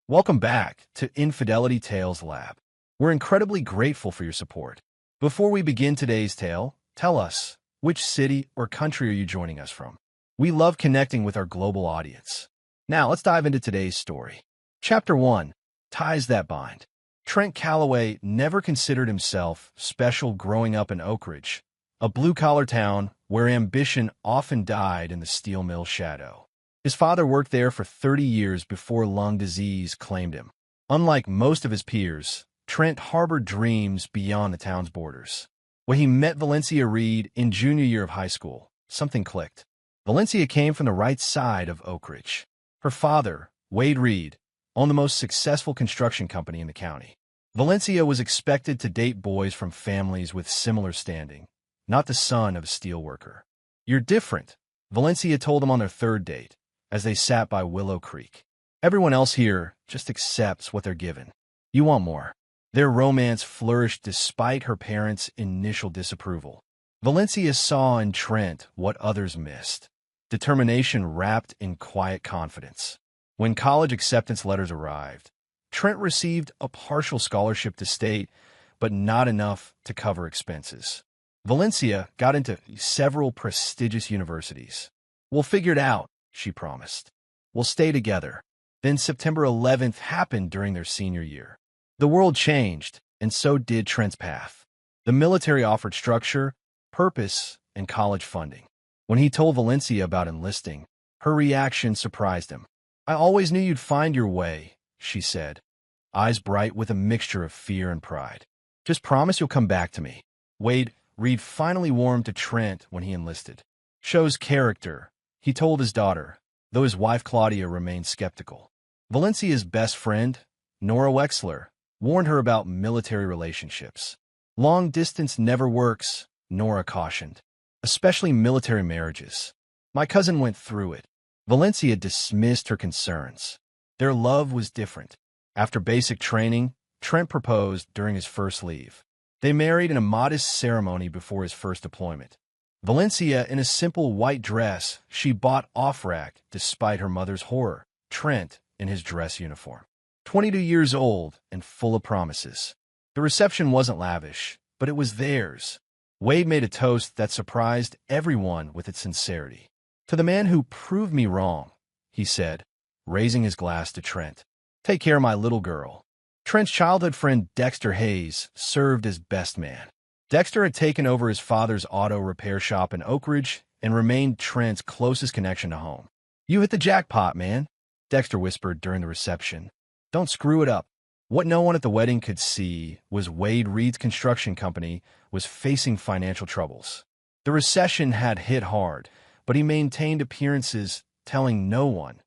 Welcome back to Infidelity Tales Lab. We're incredibly grateful for your support. Before we begin today's tale, tell us, which city or country are you joining us from? We love connecting with our global audience. Now, let's dive into today's story. Chapter 1. Ties That Bind. Trent Calloway never considered himself special growing up in Oak Ridge, a blue-collar town where ambition often died in the steel mill shadow. His father worked there for 30 years before lung disease claimed him. Unlike most of his peers, Trent harbored dreams beyond the town's borders. When he met Valencia Reed in junior year of high school, something clicked. Valencia came from the right side of Oak Ridge. Her father, Wade Reed, owned the most successful construction company in the county. Valencia was expected to date boys from families with similar standing, not the son of a steelworker. "You're different," Valencia told him on their third date, as they sat by Willow Creek. "Everyone else here just accepts what they're given. You want more." Their romance flourished despite her parents' initial disapproval. Valencia saw in Trent what others missed: determination wrapped in quiet confidence. When college acceptance letters arrived, Trent received a partial scholarship to state, but not enough to cover expenses. Valencia got into several prestigious universities. "We'll figure it out," she promised. "We'll stay together." Then September 11th happened during their senior year. The world changed, and so did Trent's path. The military offered structure, purpose, and college funding. When he told Valencia about enlisting, her reaction surprised him. "I always knew you'd find your way," she said, eyes bright with a mixture of fear and pride. "Just promise you'll come back to me." Wade Reed finally warmed to Trent when he enlisted. "Shows character," he told his daughter, though his wife Claudia remained skeptical. Valencia's best friend, Nora Wexler, warned her about military relationships. "Long distance never works," Nora cautioned, "especially military marriages. My cousin went through it." Valencia dismissed her concerns. Their love was different. After basic training, Trent proposed during his first leave. They married in a modest ceremony before his first deployment. Valencia in a simple white dress she bought off-rack despite her mother's horror. Trent in his dress uniform. 22 years old and full of promises. The reception wasn't lavish, but it was theirs. Wade made a toast that surprised everyone with its sincerity. "To the man who proved me wrong," he said, raising his glass to Trent. "Take care of my little girl." Trent's childhood friend Dexter Hayes served as best man. Dexter had taken over his father's auto repair shop in Oak Ridge and remained Trent's closest connection to home. "You hit the jackpot, man," Dexter whispered during the reception. "Don't screw it up." What no one at the wedding could see was Wade Reed's construction company was facing financial troubles. The recession had hit hard, but he maintained appearances, telling no one,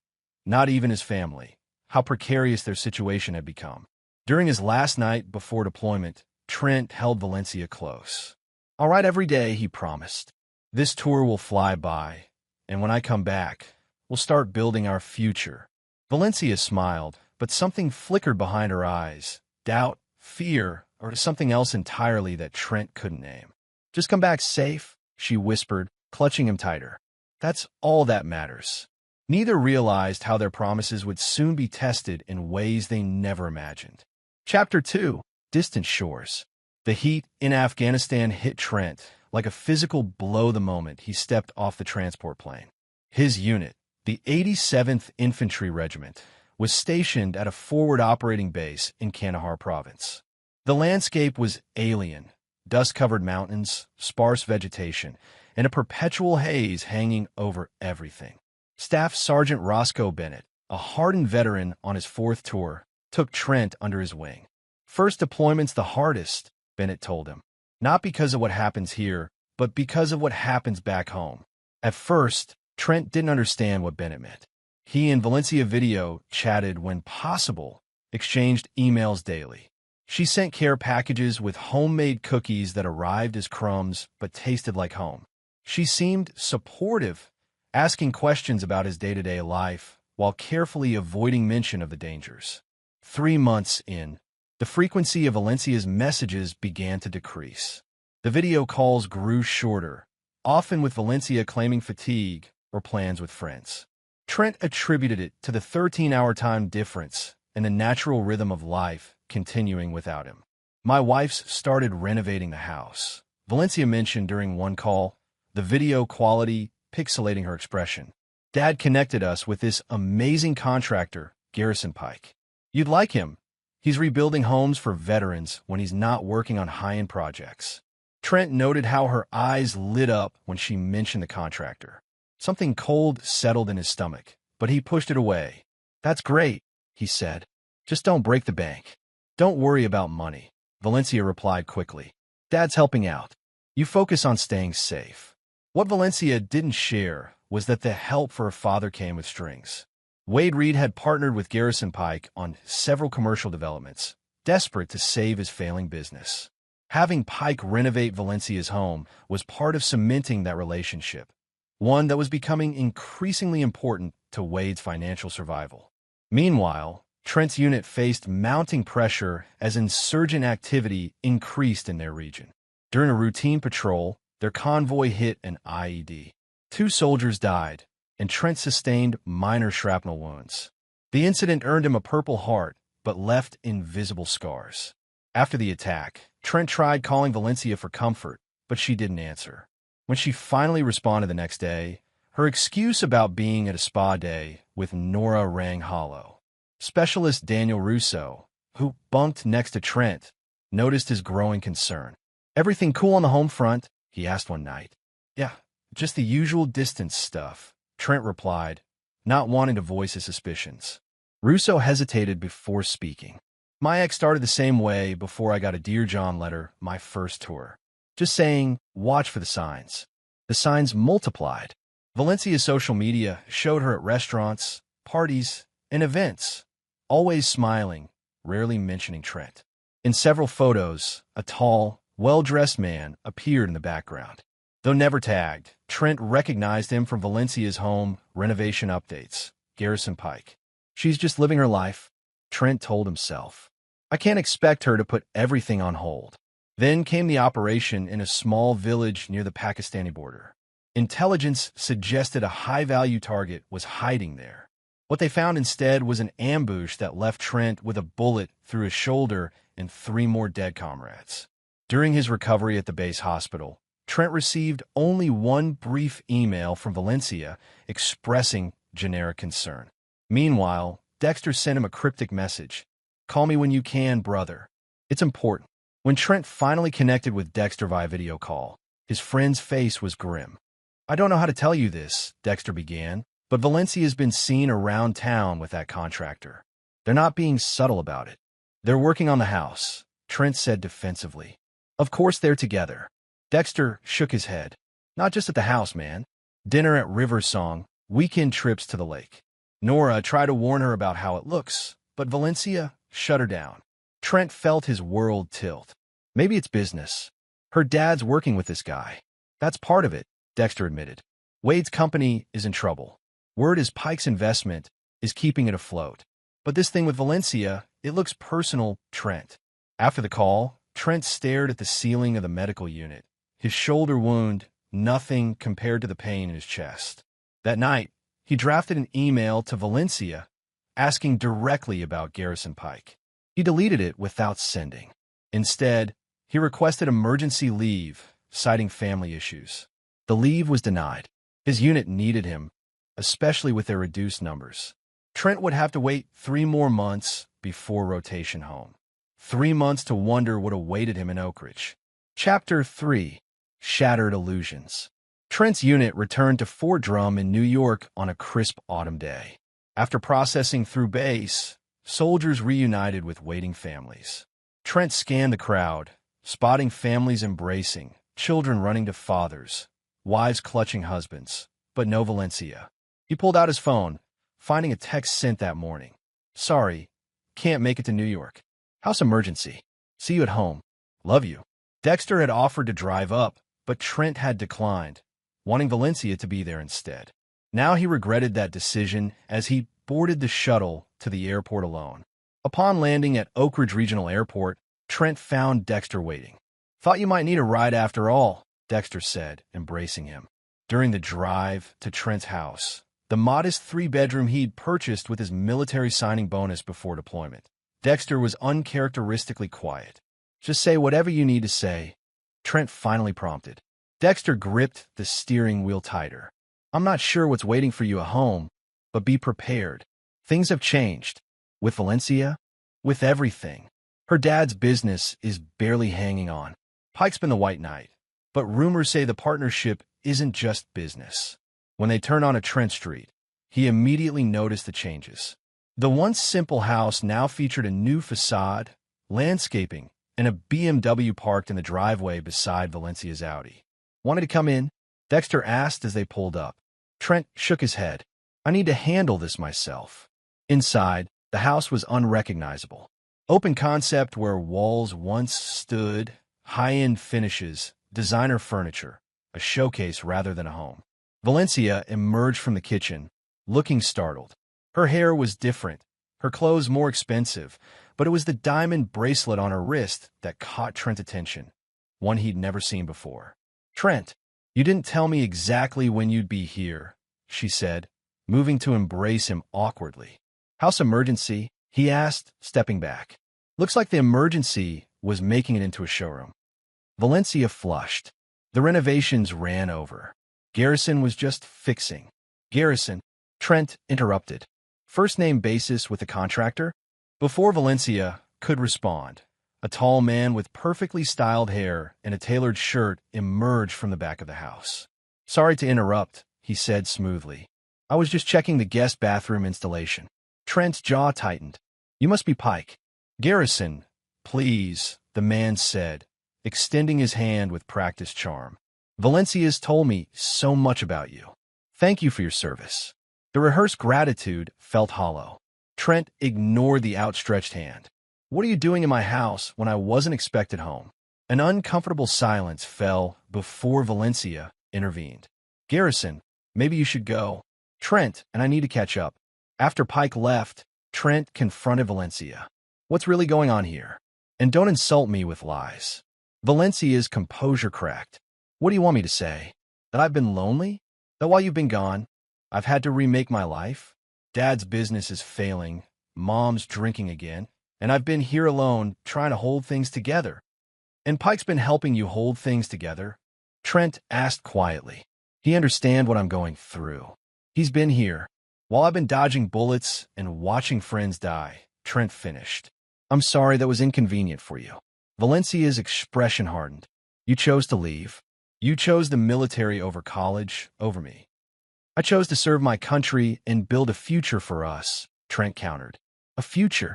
not even his family, how precarious their situation had become. During his last night before deployment, Trent held Valencia close. "I'll write every day," he promised. "This tour will fly by, and when I come back, we'll start building our future." Valencia smiled, but something flickered behind her eyes. Doubt, fear, or something else entirely that Trent couldn't name. "Just come back safe," she whispered, clutching him tighter. "That's all that matters." Neither realized how their promises would soon be tested in ways they never imagined. Chapter 2. Distant Shores. The heat in Afghanistan hit Trent like a physical blow the moment he stepped off the transport plane. His unit, the 87th Infantry Regiment, was stationed at a forward operating base in Kandahar province. The landscape was alien: dust-covered mountains, sparse vegetation, and a perpetual haze hanging over everything. Staff Sergeant Roscoe Bennett, a hardened veteran on his fourth tour, took Trent under his wing. "First deployment's the hardest," Bennett told him. "Not because of what happens here, but because of what happens back home." At first, Trent didn't understand what Bennett meant. He and Valencia video chatted when possible, exchanged emails daily. She sent care packages with homemade cookies that arrived as crumbs but tasted like home. She seemed supportive, asking questions about his day-to-day life while carefully avoiding mention of the dangers. 3 months in, the frequency of Valencia's messages began to decrease. The video calls grew shorter, often with Valencia claiming fatigue or plans with friends. Trent attributed it to the 13-hour time difference and the natural rhythm of life continuing without him. My wife's started renovating the house, Valencia mentioned during one call, the video quality pixelating her expression. Dad connected us with this amazing contractor, Garrison Pike. You'd like him. He's rebuilding homes for veterans when he's not working on high-end projects. Trent noted how her eyes lit up when she mentioned the contractor. Something cold settled in his stomach, but he pushed it away. That's great, he said. Just don't break the bank. Don't worry about money, Valencia replied quickly. Dad's helping out. You focus on staying safe. What Valencia didn't share was that the help for her father came with strings. Wade Reed had partnered with Garrison Pike on several commercial developments, desperate to save his failing business. Having Pike renovate Valencia's home was part of cementing that relationship, one that was becoming increasingly important to Wade's financial survival. Meanwhile, Trent's unit faced mounting pressure as insurgent activity increased in their region. During a routine patrol, their convoy hit an IED. 2 soldiers died, and Trent sustained minor shrapnel wounds. The incident earned him a Purple Heart, but left invisible scars. After the attack, Trent tried calling Valencia for comfort, but she didn't answer. When she finally responded the next day, her excuse about being at a spa day with Nora rang hollow. Specialist Daniel Russo, who bunked next to Trent, noticed his growing concern. "Everything cool on the home front?" he asked one night. "Yeah, just the usual distance stuff," Trent replied, not wanting to voice his suspicions. Russo hesitated before speaking. "My ex started the same way before I got a Dear John letter my first tour. Just saying, watch for the signs." The signs multiplied. Valencia's social media showed her at restaurants, parties, and events, always smiling, rarely mentioning Trent. In several photos, a tall, well-dressed man appeared in the background. Though never tagged, Trent recognized him from Valencia's home renovation updates, Garrison Pike. "She's just living her life," Trent told himself. "I can't expect her to put everything on hold." Then came the operation in a small village near the Pakistani border. Intelligence suggested a high-value target was hiding there. What they found instead was an ambush that left Trent with a bullet through his shoulder and 3 more dead comrades. During his recovery at the base hospital, Trent received only one brief email from Valencia expressing generic concern. Meanwhile, Dexter sent him a cryptic message. "Call me when you can, brother. It's important." When Trent finally connected with Dexter via video call, his friend's face was grim. "I don't know how to tell you this," Dexter began, "but Valencia's been seen around town with that contractor. They're not being subtle about it. They're working on the house," Trent said defensively. "Of course they're together." Dexter shook his head. "Not just at the house, man. Dinner at Riversong, weekend trips to the lake." Nora tried to warn her about how it looks, but Valencia shut her down. Trent felt his world tilt. Maybe it's business. Her dad's working with this guy. "That's part of it," Dexter admitted. "Wade's company is in trouble. Word is Pike's investment is keeping it afloat. But this thing with Valencia, it looks personal, Trent." After the call, Trent stared at the ceiling of the medical unit. His shoulder wound, nothing compared to the pain in his chest. That night, he drafted an email to Valencia asking directly about Garrison Pike. He deleted it without sending. Instead, he requested emergency leave, citing family issues. The leave was denied. His unit needed him, especially with their reduced numbers. Trent would have to wait 3 more months before rotation home. 3 months to wonder what awaited him in Oak Ridge. Chapter 3. Shattered Illusions. Trent's unit returned to Fort Drum in New York on a crisp autumn day. After processing through base, soldiers reunited with waiting families. Trent scanned the crowd, spotting families embracing, children running to fathers, wives clutching husbands, but no Valencia. He pulled out his phone, finding a text sent that morning. "Sorry, can't make it to New York. House emergency. See you at home. Love you." Dexter had offered to drive up, but Trent had declined, wanting Valencia to be there instead. Now he regretted that decision as he boarded the shuttle to the airport alone. Upon landing at Oak Ridge Regional Airport, Trent found Dexter waiting. "Thought you might need a ride after all," Dexter said, embracing him. During the drive to Trent's house, the modest three-bedroom he'd purchased with his military signing bonus before deployment. Dexter was uncharacteristically quiet. "Just say whatever you need to say," Trent finally prompted. Dexter gripped the steering wheel tighter. "I'm not sure what's waiting for you at home, but be prepared. Things have changed. With Valencia, with everything. Her dad's business is barely hanging on. Pike's been the white knight, but rumors say the partnership isn't just business." When they turned onto Trent Street, he immediately noticed the changes. The once simple house now featured a new facade, landscaping, and a BMW parked in the driveway beside Valencia's Audi. "Wanted to come in?" Dexter asked as they pulled up. Trent shook his head. "I need to handle this myself." Inside, the house was unrecognizable. Open concept where walls once stood, high-end finishes, designer furniture, a showcase rather than a home. Valencia emerged from the kitchen, looking startled. Her hair was different, her clothes more expensive, but it was the diamond bracelet on her wrist that caught Trent's attention, one he'd never seen before. "Trent, you didn't tell me exactly when you'd be here," she said, moving to embrace him awkwardly. "House emergency?" he asked, stepping back. "Looks like the emergency was making it into a showroom." Valencia flushed. The renovations ran over. Garrison was just fixing. "Garrison," Trent interrupted. First-name basis with the contractor? Before Valencia could respond, a tall man with perfectly styled hair and a tailored shirt emerged from the back of the house. "Sorry to interrupt," he said smoothly. "I was just checking the guest bathroom installation." Trent's jaw tightened. "You must be Pike." "Garrison, please," the man said, extending his hand with practiced charm. "Valencia's told me so much about you. Thank you for your service." The rehearsed gratitude felt hollow. Trent ignored the outstretched hand. "What are you doing in my house when I wasn't expected home?" An uncomfortable silence fell before Valencia intervened. "Garrison, maybe you should go. Trent and I need to catch up." After Pike left, Trent confronted Valencia. "What's really going on here? And don't insult me with lies." Valencia's composure cracked. "What do you want me to say? That I've been lonely? That while you've been gone, I've had to remake my life? Dad's business is failing, Mom's drinking again, and I've been here alone trying to hold things together." "And Pike's been helping you hold things together?" Trent asked quietly. "He understands what I'm going through. He's been here, while I've been dodging bullets and watching friends die," Trent finished. "I'm sorry that was inconvenient for you." Valencia's expression hardened. "You chose to leave. You chose the military over college, over me." "I chose to serve my country and build a future for us," Trent countered. "A future?"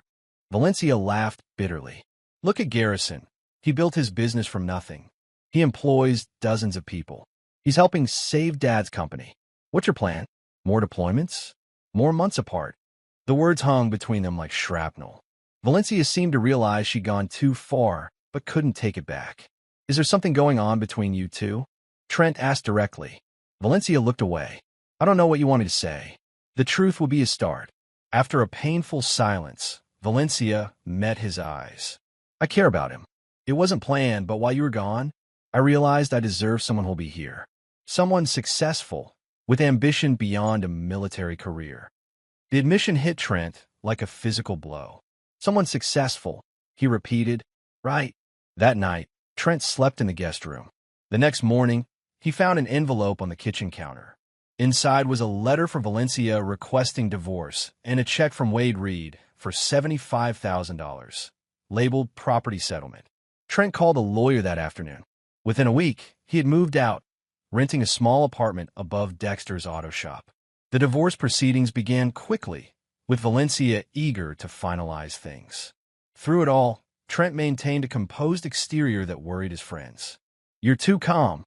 Valencia laughed bitterly. "Look at Garrison. He built his business from nothing. He employs dozens of people. He's helping save Dad's company. What's your plan? More deployments? More months apart?" The words hung between them like shrapnel. Valencia seemed to realize she'd gone too far, but couldn't take it back. "Is there something going on between you two?" Trent asked directly. Valencia looked away. "I don't know what you want me to say. The truth will be a start." After a painful silence, Valencia met his eyes. "I care about him. It wasn't planned, but while you were gone, I realized I deserve someone who'll be here. Someone successful, with ambition beyond a military career." The admission hit Trent like a physical blow. "Someone successful," he repeated. "Right." That night, Trent slept in the guest room. The next morning, he found an envelope on the kitchen counter. Inside was a letter from Valencia requesting divorce and a check from Wade Reed for $75,000, labeled property settlement. Trent called a lawyer that afternoon. Within a week, he had moved out, renting a small apartment above Dexter's auto shop. The divorce proceedings began quickly, with Valencia eager to finalize things. Through it all, Trent maintained a composed exterior that worried his friends. "You're too calm,"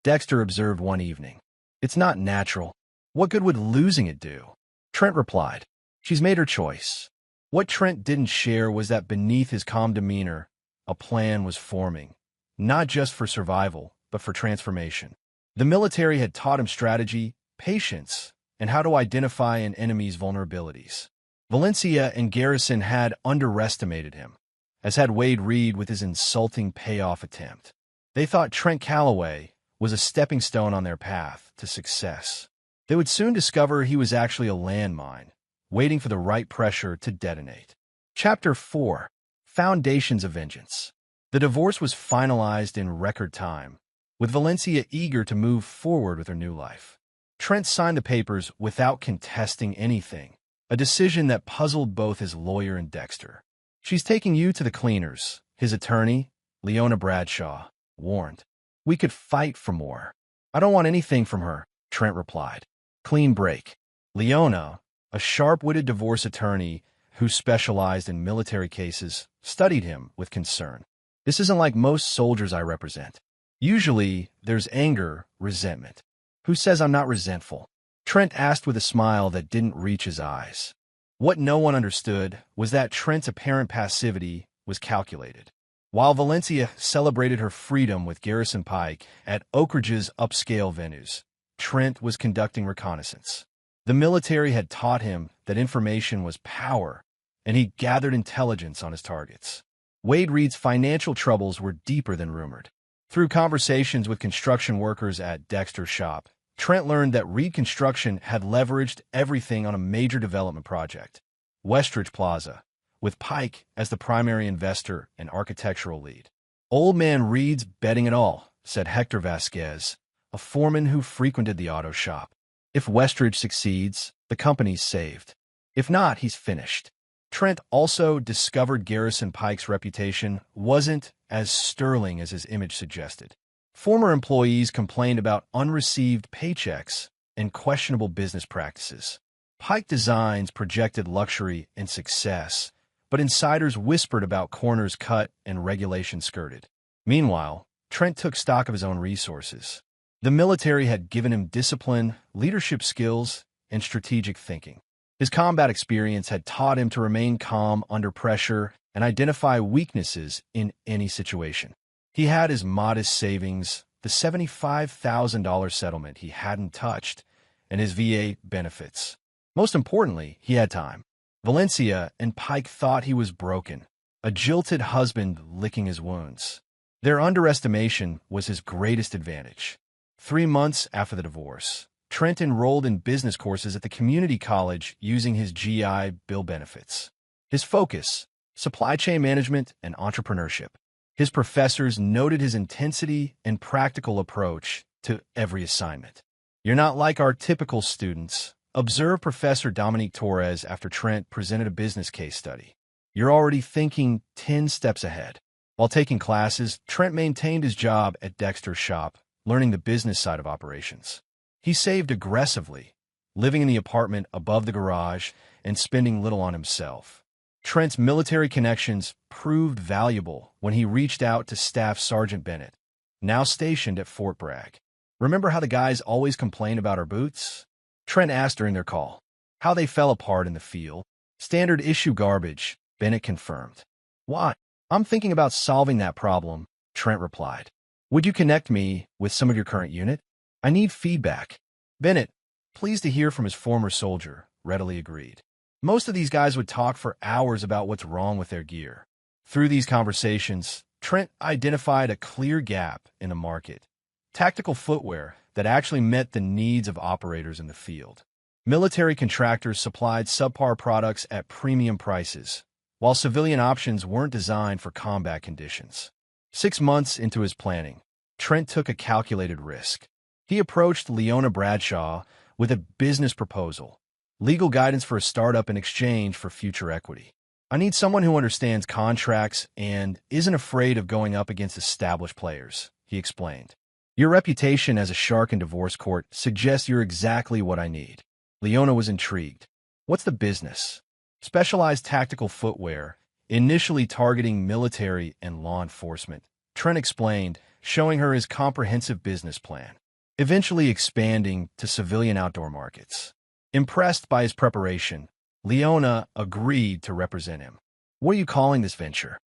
Dexter observed one evening. "It's not natural. What good would losing it do?" Trent replied, "She's made her choice." What Trent didn't share was that beneath his calm demeanor, a plan was forming, not just for survival, but for transformation. The military had taught him strategy, patience, and how to identify an enemy's vulnerabilities. Valencia and Garrison had underestimated him, as had Wade Reed with his insulting payoff attempt. They thought Trent Calloway was a stepping stone on their path to success. They would soon discover he was actually a landmine, waiting for the right pressure to detonate. Chapter 4. Foundations of Vengeance. The divorce was finalized in record time, with Valencia eager to move forward with her new life. Trent signed the papers without contesting anything, a decision that puzzled both his lawyer and Dexter. "She's taking you to the cleaners," his attorney, Leona Bradshaw, warned. "We could fight for more." "I don't want anything from her," Trent replied. Clean break. Leona, a sharp-witted divorce attorney who specialized in military cases, studied him with concern. "This isn't like most soldiers I represent. Usually, there's anger, resentment." "Who says I'm not resentful?" Trent asked with a smile that didn't reach his eyes. What no one understood was that Trent's apparent passivity was calculated. While Valencia celebrated her freedom with Garrison Pike at Oak Ridge's upscale venues, Trent was conducting reconnaissance. The military had taught him that information was power, and he gathered intelligence on his targets. Wade Reed's financial troubles were deeper than rumored. Through conversations with construction workers at Dexter's shop, Trent learned that Reed Construction had leveraged everything on a major development project, Westridge Plaza, with Pike as the primary investor and architectural lead. "Old man Reed's betting it all," said Hector Vasquez, a foreman who frequented the auto shop. "If Westridge succeeds, the company's saved. If not, he's finished." Trent also discovered Garrison Pike's reputation wasn't as sterling as his image suggested. Former employees complained about unreceived paychecks and questionable business practices. Pike Designs projected luxury and success, but insiders whispered about corners cut and regulations skirted. Meanwhile, Trent took stock of his own resources. The military had given him discipline, leadership skills, and strategic thinking. His combat experience had taught him to remain calm under pressure and identify weaknesses in any situation. He had his modest savings, the $75,000 settlement he hadn't touched, and his VA benefits. Most importantly, he had time. Valencia and Pike thought he was broken, a jilted husband licking his wounds. Their underestimation was his greatest advantage. 3 months after the divorce, Trent enrolled in business courses at the community college using his GI Bill benefits. His focus, supply chain management and entrepreneurship. His professors noted his intensity and practical approach to every assignment. "You're not like our typical students," observed Professor Dominique Torres after Trent presented a business case study. "You're already thinking 10 steps ahead." While taking classes, Trent maintained his job at Dexter's shop, learning the business side of operations. He saved aggressively, living in the apartment above the garage and spending little on himself. Trent's military connections proved valuable when he reached out to Staff Sergeant Bennett, now stationed at Fort Bragg. "Remember how the guys always complain about our boots?" Trent asked during their call. "How they fell apart in the field." "Standard issue garbage," Bennett confirmed. "Why?" "I'm thinking about solving that problem," Trent replied. "Would you connect me with some of your current unit? I need feedback." Bennett, pleased to hear from his former soldier, readily agreed. Most of these guys would talk for hours about what's wrong with their gear. Through these conversations, Trent identified a clear gap in the market: tactical footwear that actually met the needs of operators in the field. Military contractors supplied subpar products at premium prices, while civilian options weren't designed for combat conditions. 6 months into his planning, Trent took a calculated risk. He approached Leona Bradshaw with a business proposal, legal guidance for a startup in exchange for future equity. "I need someone who understands contracts and isn't afraid of going up against established players," he explained. "Your reputation as a shark in divorce court suggests you're exactly what I need." Leona was intrigued. "What's the business?" "Specialized tactical footwear, initially targeting military and law enforcement," Trent explained, showing her his comprehensive business plan, eventually expanding to civilian outdoor markets. Impressed by his preparation, Leona agreed to represent him. "What are you calling this venture?"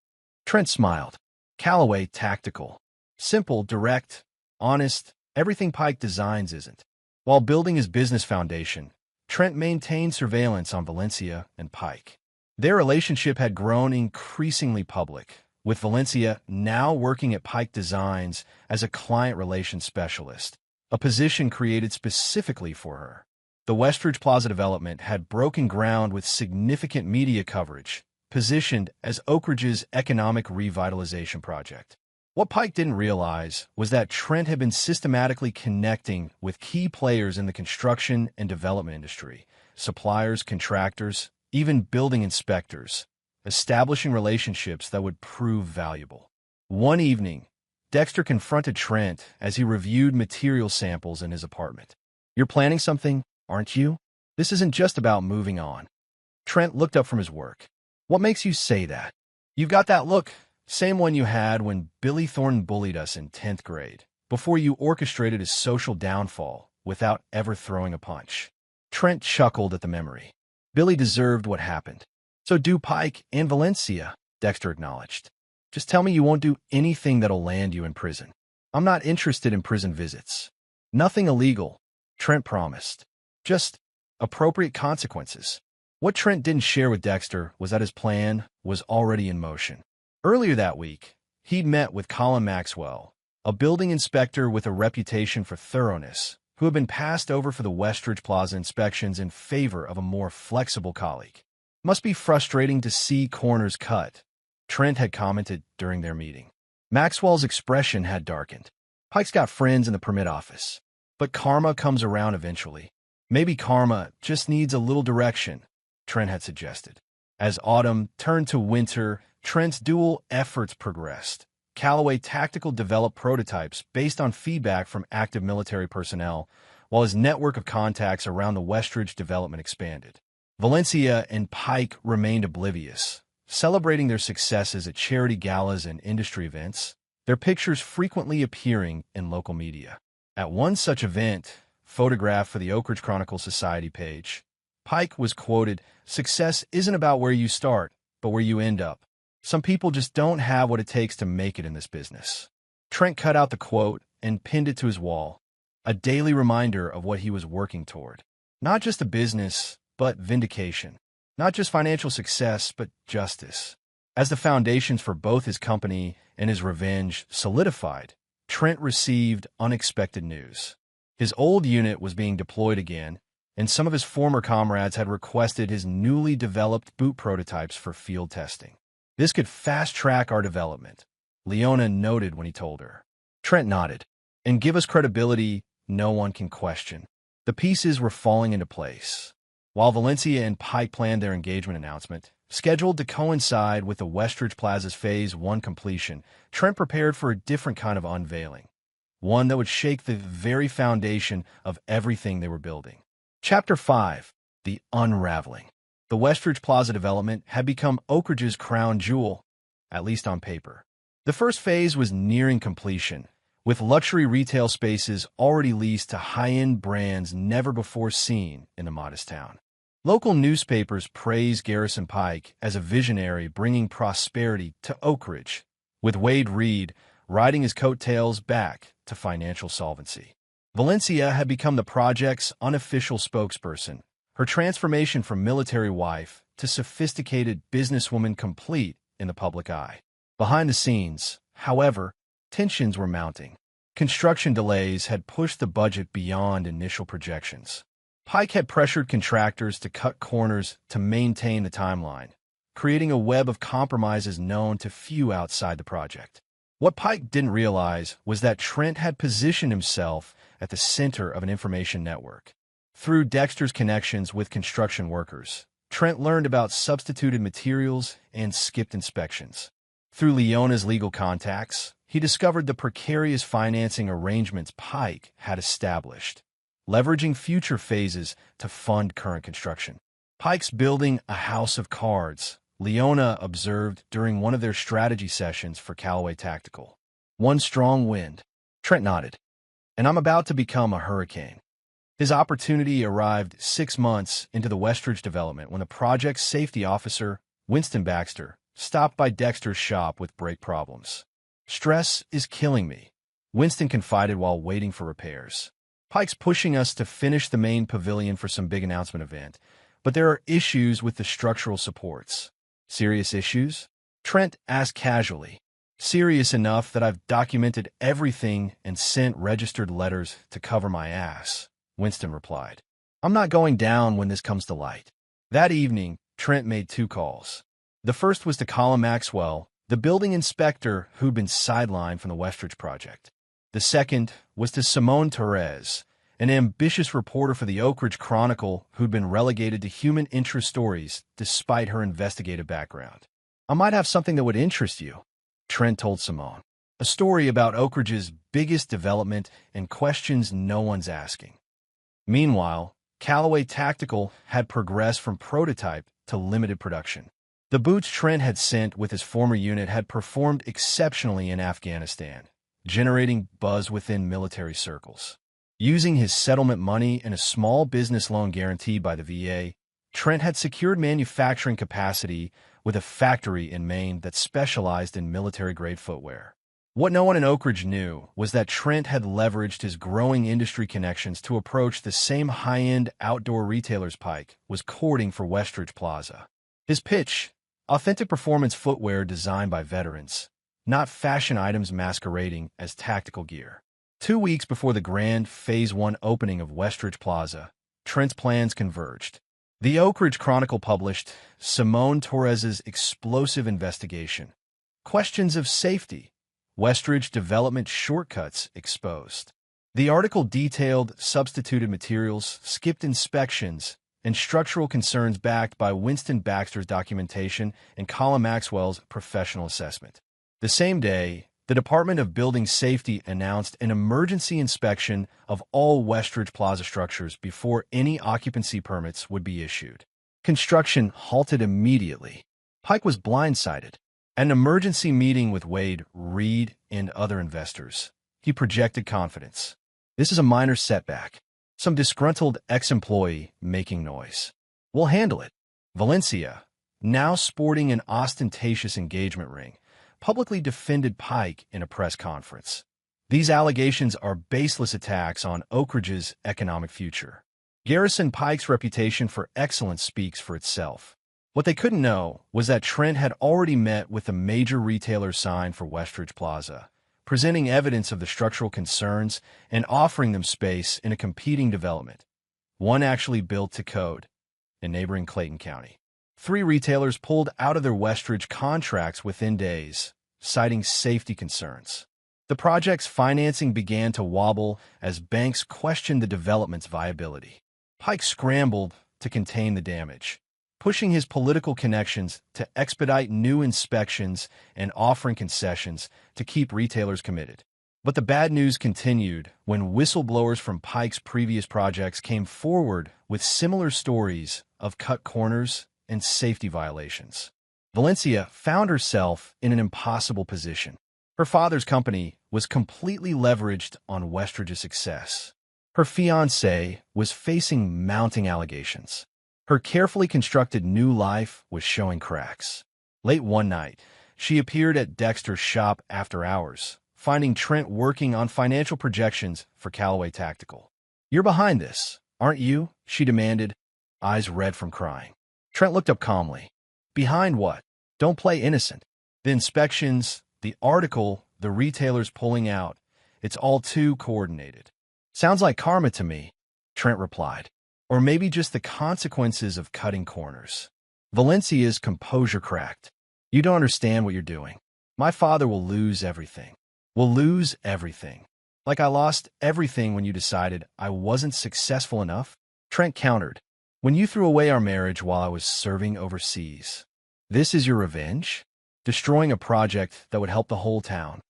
Trent smiled. "Callaway Tactical. Simple, direct, honest, everything Pike Designs isn't." While building his business foundation, Trent maintained surveillance on Valencia and Pike. Their relationship had grown increasingly public, with Valencia now working at Pike Designs as a client relations specialist, a position created specifically for her. The Westridge Plaza development had broken ground with significant media coverage, positioned as Oak Ridge's economic revitalization project. What Pike didn't realize was that Trent had been systematically connecting with key players in the construction and development industry, suppliers, contractors, even building inspectors, establishing relationships that would prove valuable. One evening, Dexter confronted Trent as he reviewed material samples in his apartment. "You're planning something, aren't you? This isn't just about moving on." Trent looked up from his work. "What makes you say that?" "You've got that look, same one you had when Billy Thornton bullied us in 10th grade, before you orchestrated his social downfall without ever throwing a punch." Trent chuckled at the memory. Billy deserved what happened. "So do Pike and Valencia," Dexter acknowledged. "Just tell me you won't do anything that'll land you in prison." "I'm not interested in prison visits." "Nothing illegal," Trent promised. "Just appropriate consequences." What Trent didn't share with Dexter was that his plan was already in motion. Earlier that week, he'd met with Colin Maxwell, a building inspector with a reputation for thoroughness, who had been passed over for the Westridge Plaza inspections in favor of a more flexible colleague. "Must be frustrating to see corners cut," Trent had commented during their meeting. Maxwell's expression had darkened. "Pike's got friends in the permit office. But karma comes around eventually." "Maybe karma just needs a little direction," Trent had suggested. As autumn turned to winter, Trent's dual efforts progressed. Callaway Tactical developed prototypes based on feedback from active military personnel, while his network of contacts around the Westridge development expanded. Valencia and Pike remained oblivious, celebrating their successes at charity galas and industry events, their pictures frequently appearing in local media. At one such event, photographed for the Oak Ridge Chronicle Society page, Pike was quoted, "Success isn't about where you start, but where you end up. Some people just don't have what it takes to make it in this business." Trent cut out the quote and pinned it to his wall, a daily reminder of what he was working toward. Not just a business, but vindication. Not just financial success, but justice. As the foundations for both his company and his revenge solidified, Trent received unexpected news. His old unit was being deployed again, and some of his former comrades had requested his newly developed boot prototypes for field testing. "This could fast-track our development," Leona noted when he told her. Trent nodded. "And give us credibility no one can question." The pieces were falling into place. While Valencia and Pike planned their engagement announcement, scheduled to coincide with the Westridge Plaza's Phase 1 completion, Trent prepared for a different kind of unveiling, one that would shake the very foundation of everything they were building. Chapter 5. The Unraveling. The Westridge Plaza development had become Oak Ridge's crown jewel, at least on paper. The first phase was nearing completion, with luxury retail spaces already leased to high-end brands never before seen in the modest town. Local newspapers praised Garrison Pike as a visionary bringing prosperity to Oak Ridge, with Wade Reed riding his coattails back to financial solvency. Valencia had become the project's unofficial spokesperson, her transformation from military wife to sophisticated businesswoman complete in the public eye. Behind the scenes, however, tensions were mounting. Construction delays had pushed the budget beyond initial projections. Pike had pressured contractors to cut corners to maintain the timeline, creating a web of compromises known to few outside the project. What Pike didn't realize was that Trent had positioned himself at the center of an information network. Through Dexter's connections with construction workers, Trent learned about substituted materials and skipped inspections. Through Leona's legal contacts, he discovered the precarious financing arrangements Pike had established, leveraging future phases to fund current construction. "Pike's building a house of cards," Leona observed during one of their strategy sessions for Callaway Tactical. "One strong wind." Trent nodded. "And I'm about to become a hurricane." His opportunity arrived 6 months into the Westridge development when the project's safety officer, Winston Baxter, stopped by Dexter's shop with brake problems. "Stress is killing me," Winston confided while waiting for repairs. "Pike's pushing us to finish the main pavilion for some big announcement event, but there are issues with the structural supports." "Serious issues?" Trent asked casually. "Serious enough that I've documented everything and sent registered letters to cover my ass," Winston replied. I'm not going down when this comes to light. That evening, Trent made 2 calls. The first was to Colin Maxwell, the building inspector who'd been sidelined from the Westridge project. The second was to Simone Torres, an ambitious reporter for the Oak Ridge Chronicle who'd been relegated to human interest stories despite her investigative background. I might have something that would interest you, Trent told Simone. A story about Oak Ridge's biggest development and questions no one's asking. Meanwhile, Callaway Tactical had progressed from prototype to limited production. The boots Trent had sent with his former unit had performed exceptionally in Afghanistan, generating buzz within military circles. Using his settlement money and a small business loan guaranteed by the VA, Trent had secured manufacturing capacity with a factory in Maine that specialized in military-grade footwear. What no one in Oak Ridge knew was that Trent had leveraged his growing industry connections to approach the same high-end outdoor retailers Pike was courting for Westridge Plaza. His pitch: authentic performance footwear designed by veterans, not fashion items masquerading as tactical gear. 2 weeks before the grand Phase 1 opening of Westridge Plaza, Trent's plans converged. The Oak Ridge Chronicle published Simone Torres's explosive investigation. Questions of safety. Westridge development shortcuts exposed. The article detailed substituted materials, skipped inspections, and structural concerns backed by Winston Baxter's documentation and Colin Maxwell's professional assessment. The same day, the Department of Building Safety announced an emergency inspection of all Westridge Plaza structures before any occupancy permits would be issued. Construction halted immediately. Pike was blindsided. At an emergency meeting with Wade, Reed, and other investors, he projected confidence. This is a minor setback. Some disgruntled ex-employee making noise. We'll handle it. Valencia, now sporting an ostentatious engagement ring, publicly defended Pike in a press conference. These allegations are baseless attacks on Oak Ridge's economic future. Garrison Pike's reputation for excellence speaks for itself. What they couldn't know was that Trent had already met with the major retailer signed for Westridge Plaza, presenting evidence of the structural concerns and offering them space in a competing development. One actually built to code in neighboring Clayton County. 3 retailers pulled out of their Westridge contracts within days, citing safety concerns. The project's financing began to wobble as banks questioned the development's viability. Pike scrambled to contain the damage, pushing his political connections to expedite new inspections and offering concessions to keep retailers committed. But the bad news continued when whistleblowers from Pike's previous projects came forward with similar stories of cut corners and safety violations. Valencia found herself in an impossible position. Her father's company was completely leveraged on Westridge's success. Her fiancé was facing mounting allegations. Her carefully constructed new life was showing cracks. Late one night, she appeared at Dexter's shop after hours, finding Trent working on financial projections for Callaway Tactical. "You're behind this, aren't you?" she demanded, eyes red from crying. Trent looked up calmly. "Behind what? Don't play innocent. The inspections, the article, the retailers pulling out, it's all too coordinated." "Sounds like karma to me," Trent replied. "Or maybe just the consequences of cutting corners." Valencia's composure cracked. "You don't understand what you're doing. My father will lose everything. We'll lose everything. Like I lost everything when you decided I wasn't successful enough." Trent countered. "When you threw away our marriage while I was serving overseas. This is your revenge? Destroying a project that would help the whole town."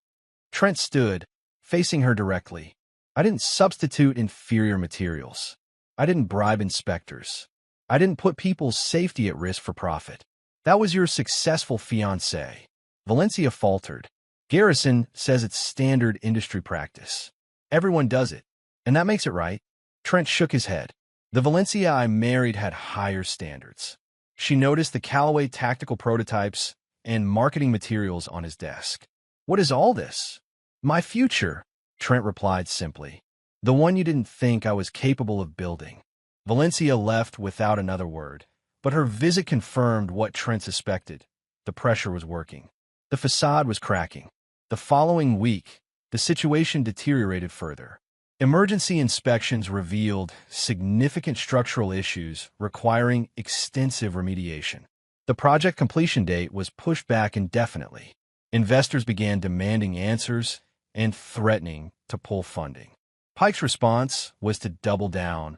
Trent stood, facing her directly. "I didn't substitute inferior materials. I didn't bribe inspectors. I didn't put people's safety at risk for profit. That was your successful fiancé." Valencia faltered. "Garrison says it's standard industry practice. Everyone does it, and that makes it right." Trent shook his head. "The Valencia I married had higher standards." She noticed the Callaway Tactical prototypes and marketing materials on his desk. "What is all this?" "My future," Trent replied simply. "The one you didn't think I was capable of building." Valencia left without another word, but her visit confirmed what Trent suspected. The pressure was working. The facade was cracking. The following week, the situation deteriorated further. Emergency inspections revealed significant structural issues requiring extensive remediation. The project completion date was pushed back indefinitely. Investors began demanding answers and threatening to pull funding. Pike's response was to double down,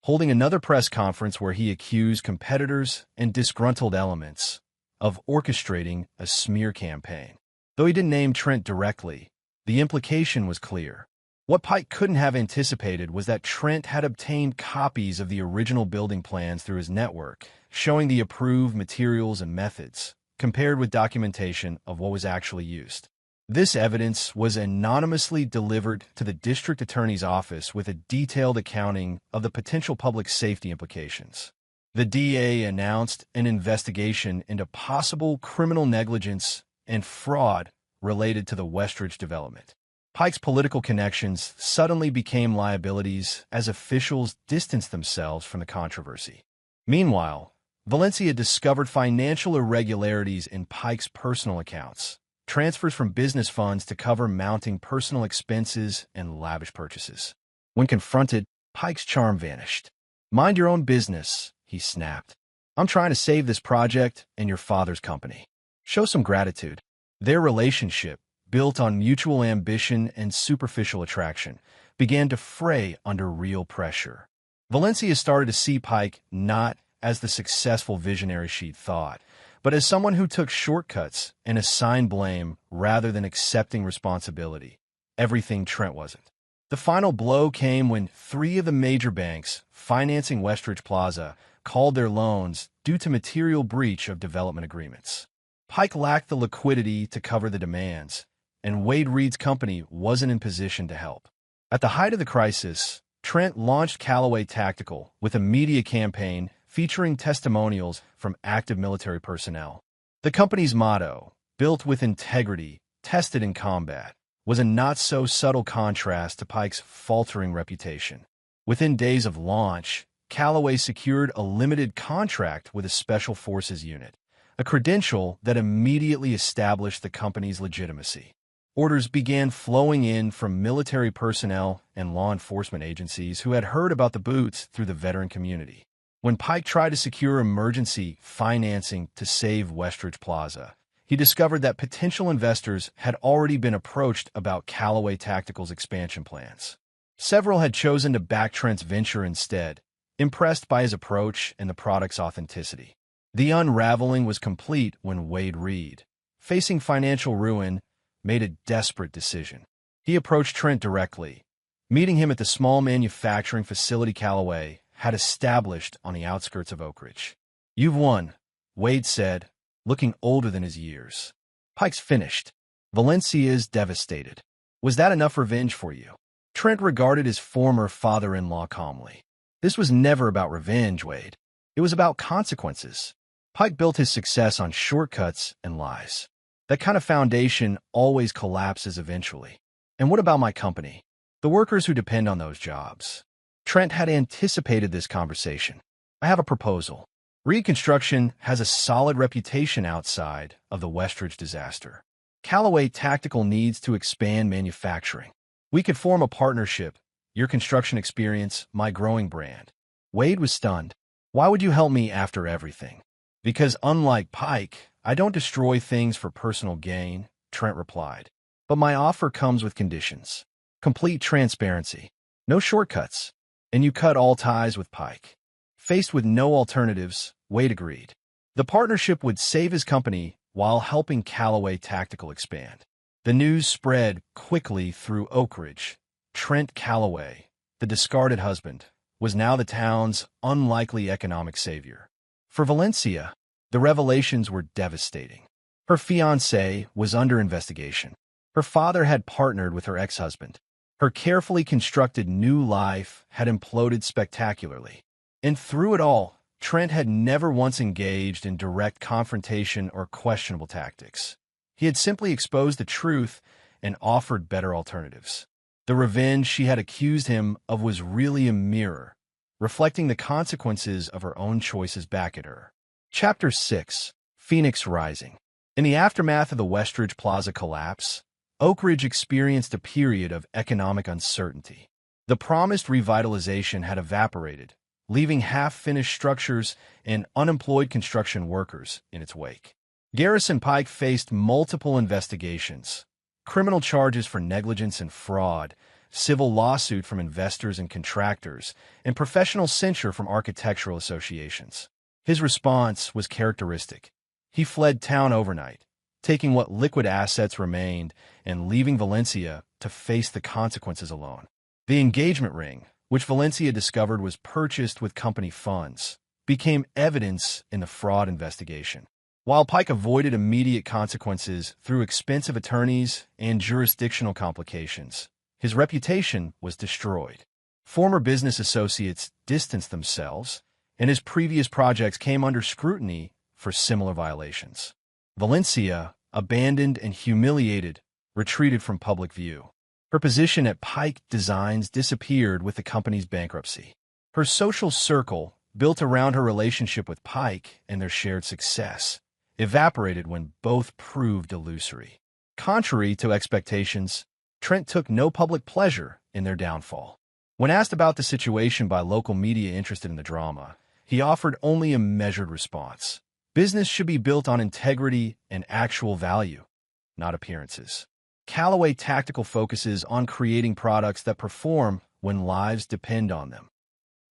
holding another press conference where he accused competitors and disgruntled elements of orchestrating a smear campaign. Though he didn't name Trent directly, the implication was clear. What Pike couldn't have anticipated was that Trent had obtained copies of the original building plans through his network, showing the approved materials and methods, compared with documentation of what was actually used. This evidence was anonymously delivered to the district attorney's office with a detailed accounting of the potential public safety implications. The DA announced an investigation into possible criminal negligence and fraud related to the Westridge development. Pike's political connections suddenly became liabilities as officials distanced themselves from the controversy. Meanwhile, Valencia discovered financial irregularities in Pike's personal accounts, transfers from business funds to cover mounting personal expenses and lavish purchases. When confronted, Pike's charm vanished. "Mind your own business," he snapped. "I'm trying to save this project and your father's company. Show some gratitude." Their relationship, built on mutual ambition and superficial attraction, began to fray under real pressure. Valencia started to see Pike not as the successful visionary she'd thought, but as someone who took shortcuts and assigned blame rather than accepting responsibility. Everything Trent wasn't. The final blow came when 3 of the major banks financing Westridge Plaza called their loans due to material breach of development agreements. Pike lacked the liquidity to cover the demands, and Wade Reed's company wasn't in position to help. At the height of the crisis, Trent launched Callaway Tactical with a media campaign featuring testimonials from active military personnel. The company's motto, "Built with integrity, tested in combat," was a not-so-subtle contrast to Pike's faltering reputation. Within days of launch, Callaway secured a limited contract with a Special Forces unit, a credential that immediately established the company's legitimacy. Orders began flowing in from military personnel and law enforcement agencies who had heard about the boots through the veteran community. When Pike tried to secure emergency financing to save Westridge Plaza, he discovered that potential investors had already been approached about Callaway Tactical's expansion plans. Several had chosen to back Trent's venture instead, impressed by his approach and the product's authenticity. The unraveling was complete when Wade Reed, facing financial ruin, made a desperate decision. He approached Trent directly, meeting him at the small manufacturing facility Callaway had established on the outskirts of Oak Ridge. "You've won," Wade said, looking older than his years. "Pike's finished. Valencia's devastated. Was that enough revenge for you?" Trent regarded his former father-in-law calmly. "This was never about revenge, Wade. It was about consequences." Pike built his success on shortcuts and lies. That kind of foundation always collapses eventually. "And what about my company? The workers who depend on those jobs?" Trent had anticipated this conversation. "I have a proposal. Reed Construction has a solid reputation outside of the Westridge disaster. Callaway Tactical needs to expand manufacturing. We could form a partnership, your construction experience, my growing brand." Wade was stunned. "Why would you help me after everything?" "Because unlike Pike, I don't destroy things for personal gain," Trent replied. "But my offer comes with conditions. Complete transparency. No shortcuts. And you cut all ties with Pike." Faced with no alternatives, Wade agreed. The partnership would save his company while helping Callaway Tactical expand. The news spread quickly through Oak Ridge. Trent Callaway, the discarded husband, was now the town's unlikely economic savior. For Valencia, the revelations were devastating. Her fiancé was under investigation. Her father had partnered with her ex-husband. Her carefully constructed new life had imploded spectacularly. And through it all, Trent had never once engaged in direct confrontation or questionable tactics. He had simply exposed the truth and offered better alternatives. The revenge she had accused him of was really a mirror, reflecting the consequences of her own choices back at her. Chapter 6: Phoenix Rising. In the aftermath of the Westridge Plaza collapse, Oak Ridge experienced a period of economic uncertainty. The promised revitalization had evaporated, leaving half-finished structures and unemployed construction workers in its wake. Garrison Pike faced multiple investigations, criminal charges for negligence and fraud, civil lawsuit from investors and contractors, and professional censure from architectural associations. His response was characteristic. He fled town overnight, taking what liquid assets remained and leaving Valencia to face the consequences alone. The engagement ring, which Valencia discovered was purchased with company funds, became evidence in the fraud investigation. While Pike avoided immediate consequences through expensive attorneys and jurisdictional complications, his reputation was destroyed. Former business associates distanced themselves, and his previous projects came under scrutiny for similar violations. Valencia, abandoned and humiliated, retreated from public view. Her position at Pike Designs disappeared with the company's bankruptcy. Her social circle, built around her relationship with Pike and their shared success, evaporated when both proved illusory. Contrary to expectations, Trent took no public pleasure in their downfall. When asked about the situation by local media interested in the drama, he offered only a measured response. Business should be built on integrity and actual value, not appearances. Callaway Tactical focuses on creating products that perform when lives depend on them.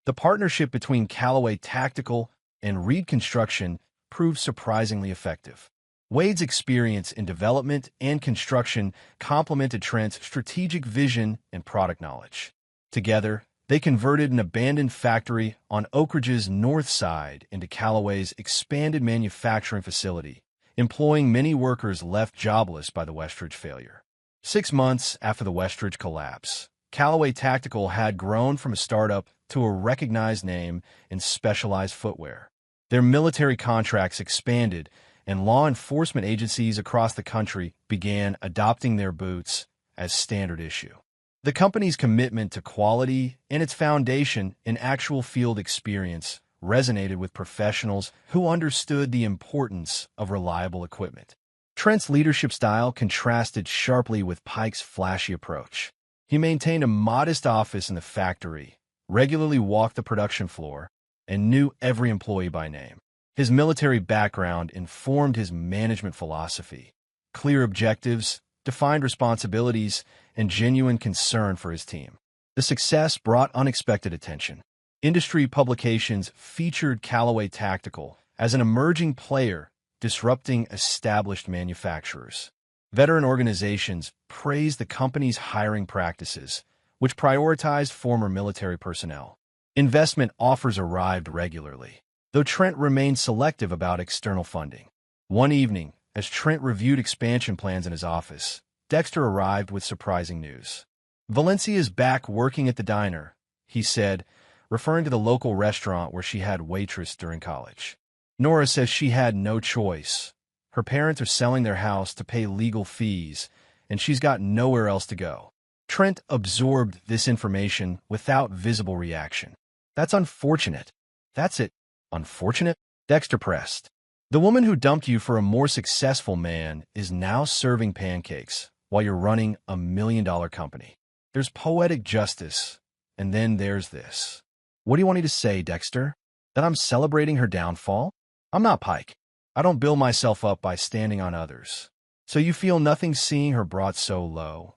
The partnership between Callaway Tactical and Reed Construction proved surprisingly effective. Wade's experience in development and construction complemented Trent's strategic vision and product knowledge. Together, they converted an abandoned factory on Oak Ridge's north side into Callaway's expanded manufacturing facility, employing many workers left jobless by the Westridge failure. 6 months after the Westridge collapse, Callaway Tactical had grown from a startup to a recognized name in specialized footwear. Their military contracts expanded, and law enforcement agencies across the country began adopting their boots as standard issue. The company's commitment to quality and its foundation in actual field experience resonated with professionals who understood the importance of reliable equipment. Trent's leadership style contrasted sharply with Pike's flashy approach. He maintained a modest office in the factory, regularly walked the production floor, and knew every employee by name. His military background informed his management philosophy: clear objectives, defined responsibilities, and genuine concern for his team. The success brought unexpected attention. Industry publications featured Callaway Tactical as an emerging player disrupting established manufacturers. Veteran organizations praised the company's hiring practices, which prioritized former military personnel. Investment offers arrived regularly, though Trent remained selective about external funding. One evening, as Trent reviewed expansion plans in his office, Dexter arrived with surprising news. "Valencia's back working at the diner," he said, referring to the local restaurant where she had waitressed during college. "Nora says she had no choice. Her parents are selling their house to pay legal fees, and she's got nowhere else to go." Trent absorbed this information without visible reaction. "That's unfortunate." "That's it. Unfortunate?" Dexter pressed. "The woman who dumped you for a more successful man is now serving pancakes while you're running a $1 million company. There's poetic justice, and then there's this." "What do you want me to say, Dexter? That I'm celebrating her downfall? I'm not Pike. I don't build myself up by standing on others. So you feel nothing seeing her brought so low?"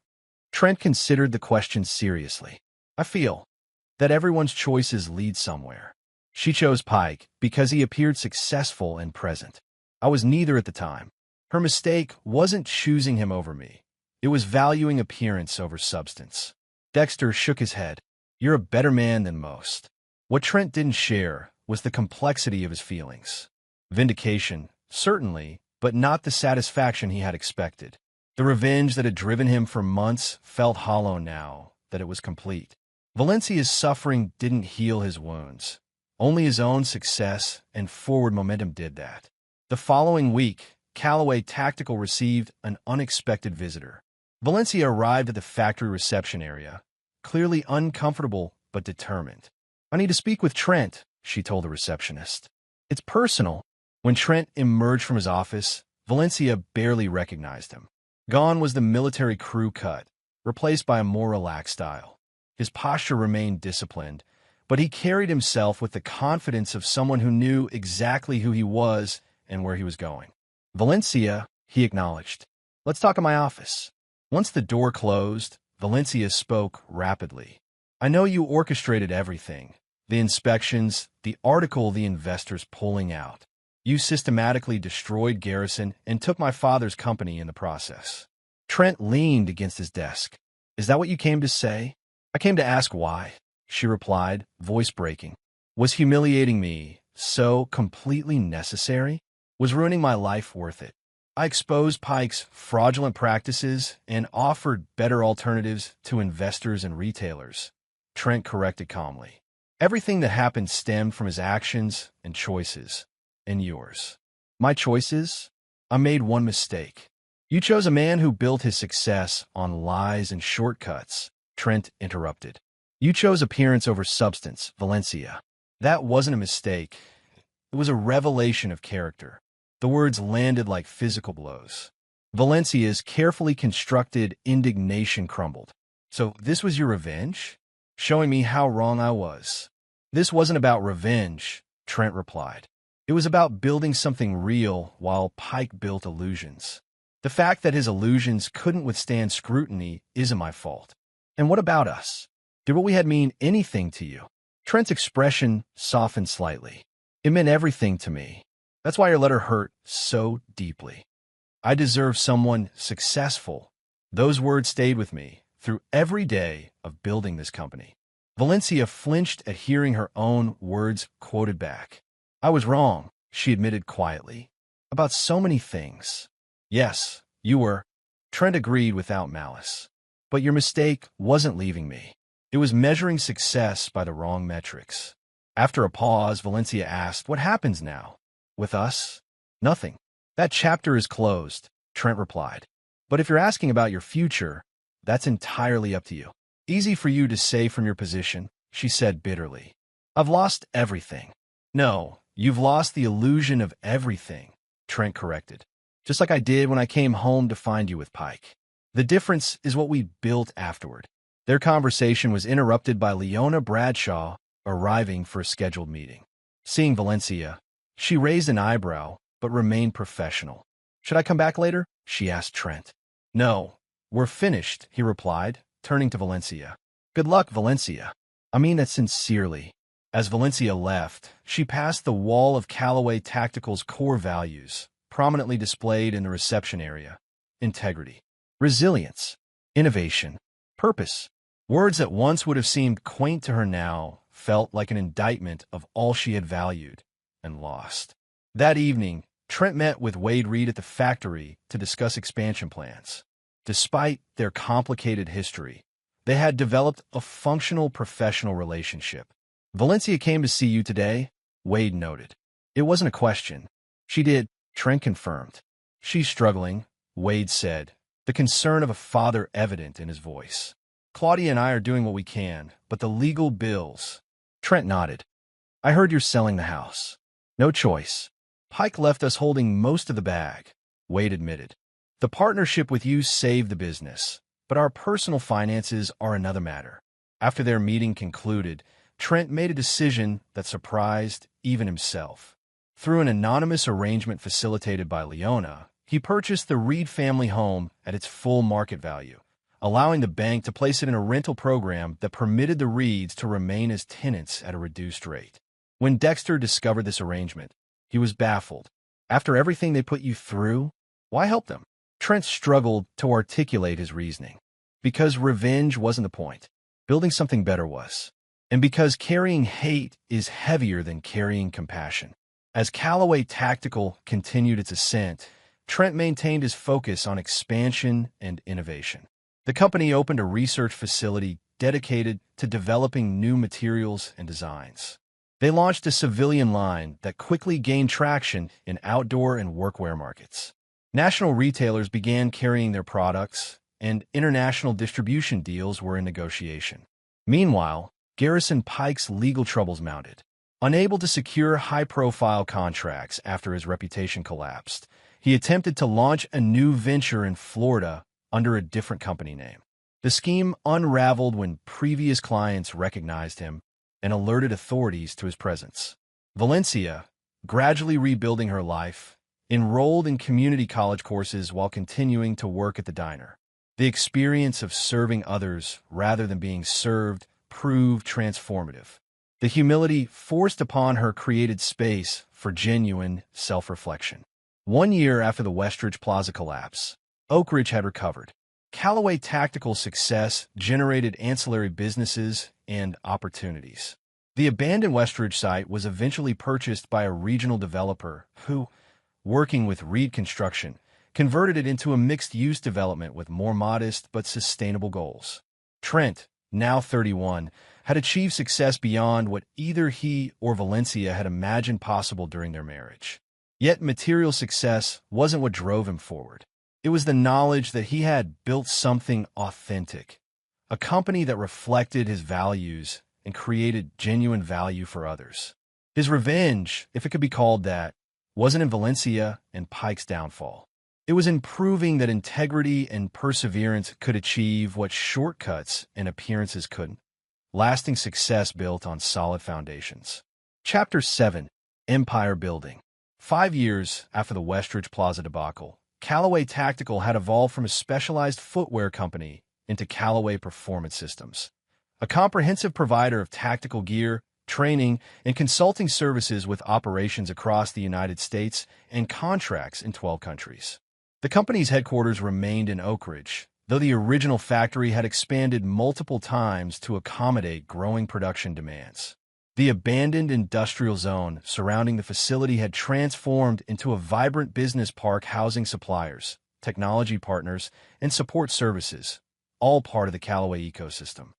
Trent considered the question seriously. "I feel that everyone's choices lead somewhere. She chose Pike because he appeared successful and present. I was neither at the time. Her mistake wasn't choosing him over me. It was valuing appearance over substance." Dexter shook his head. "You're a better man than most." What Trent didn't share was the complexity of his feelings. Vindication, certainly, but not the satisfaction he had expected. The revenge that had driven him for months felt hollow now that it was complete. Valencia's suffering didn't heal his wounds. Only his own success and forward momentum did that. The following week, Callaway Tactical received an unexpected visitor. Valencia arrived at the factory reception area, clearly uncomfortable but determined. "I need to speak with Trent," she told the receptionist. "It's personal." When Trent emerged from his office, Valencia barely recognized him. Gone was the military crew cut, replaced by a more relaxed style. His posture remained disciplined, but he carried himself with the confidence of someone who knew exactly who he was and where he was going. "Valencia," he acknowledged. "Let's talk in my office." Once the door closed, Valencia spoke rapidly. "I know you orchestrated everything. The inspections, the article the investors pulling out. You systematically destroyed Garrison and took my father's company in the process." Trent leaned against his desk. "Is that what you came to say?" "I came to ask why," she replied, voice breaking. "Was humiliating me so completely necessary? Was ruining my life worth it? I exposed Pike's fraudulent practices and offered better alternatives to investors and retailers," Trent corrected calmly. "Everything that happened stemmed from his actions and choices, and yours." "My choices? I made one mistake." "You chose a man who built his success on lies and shortcuts," Trent interrupted. "You chose appearance over substance, Valencia. That wasn't a mistake. It was a revelation of character." The words landed like physical blows. Valencia's carefully constructed indignation crumbled. "So this was your revenge? Showing me how wrong I was?" "This wasn't about revenge," Trent replied. "It was about building something real while Pike built illusions. The fact that his illusions couldn't withstand scrutiny isn't my fault." "And what about us? Did what we had mean anything to you?" Trent's expression softened slightly. "It meant everything to me. That's why your letter hurt so deeply. I deserve someone successful." Those words stayed with me through every day of building this company. Valencia flinched at hearing her own words quoted back. "I was wrong," she admitted quietly. "About so many things." "Yes, you were," Trent agreed without malice. "But your mistake wasn't leaving me. It was measuring success by the wrong metrics." After a pause, Valencia asked, "What happens now? With us?" "Nothing. That chapter is closed," Trent replied. "But if you're asking about your future, that's entirely up to you." "Easy for you to say from your position," she said bitterly. "I've lost everything." "No, you've lost the illusion of everything," Trent corrected. "Just like I did when I came home to find you with Pike. The difference is what we built afterward." Their conversation was interrupted by Leona Bradshaw arriving for a scheduled meeting. Seeing Valencia, she raised an eyebrow, but remained professional. "Should I come back later?" she asked Trent. "No, we're finished," he replied, turning to Valencia. "Good luck, Valencia. I mean that sincerely." As Valencia left, she passed the wall of Callaway Tactical's core values, prominently displayed in the reception area: integrity, resilience, innovation, purpose. Words that once would have seemed quaint to her now felt like an indictment of all she had valued and lost. That evening, Trent met with Wade Reed at the factory to discuss expansion plans. Despite their complicated history, they had developed a functional professional relationship. "Valencia came to see you today," Wade noted. "It wasn't a question." "She did," Trent confirmed. "She's struggling," Wade said, the concern of a father evident in his voice. "Claudia and I are doing what we can, but the legal bills—" Trent nodded. "I heard you're selling the house." "No choice. Pike left us holding most of the bag," Wade admitted. "The partnership with you saved the business, but our personal finances are another matter." After their meeting concluded, Trent made a decision that surprised even himself. Through an anonymous arrangement facilitated by Leona, he purchased the Reed family home at its full market value, allowing the bank to place it in a rental program that permitted the Reeds to remain as tenants at a reduced rate. When Dexter discovered this arrangement, he was baffled. After everything they put you through, why help them? Trent struggled to articulate his reasoning. Because revenge wasn't the point. Building something better was. And because carrying hate is heavier than carrying compassion. As Callaway Tactical continued its ascent, Trent maintained his focus on expansion and innovation. The company opened a research facility dedicated to developing new materials and designs. They launched a civilian line that quickly gained traction in outdoor and workwear markets. National retailers began carrying their products, and international distribution deals were in negotiation. Meanwhile, Garrison Pike's legal troubles mounted. Unable to secure high-profile contracts after his reputation collapsed, he attempted to launch a new venture in Florida under a different company name. The scheme unraveled when previous clients recognized him and alerted authorities to his presence. Valencia, gradually rebuilding her life, enrolled in community college courses while continuing to work at the diner. The experience of serving others rather than being served proved transformative. The humility forced upon her created space for genuine self-reflection. 1 year after the Westridge Plaza collapse, Oak Ridge had recovered. Callaway Tactical's success generated ancillary businesses and opportunities. The abandoned Westridge site was eventually purchased by a regional developer who, working with Reed Construction, converted it into a mixed-use development with more modest but sustainable goals. Trent, now 31, had achieved success beyond what either he or Valencia had imagined possible during their marriage. Yet material success wasn't what drove him forward. It was the knowledge that he had built something authentic, a company that reflected his values and created genuine value for others. His revenge, if it could be called that, wasn't in Valencia and Pike's downfall. It was in proving that integrity and perseverance could achieve what shortcuts and appearances couldn't. Lasting success built on solid foundations. Chapter 7. Empire Building. 5 years after the Westridge Plaza debacle, Callaway Tactical had evolved from a specialized footwear company into Callaway Performance Systems, a comprehensive provider of tactical gear, training, and consulting services with operations across the United States and contracts in 12 countries. The company's headquarters remained in Oak Ridge, though the original factory had expanded multiple times to accommodate growing production demands. The abandoned industrial zone surrounding the facility had transformed into a vibrant business park housing suppliers, technology partners, and support services, all part of the Callaway ecosystem.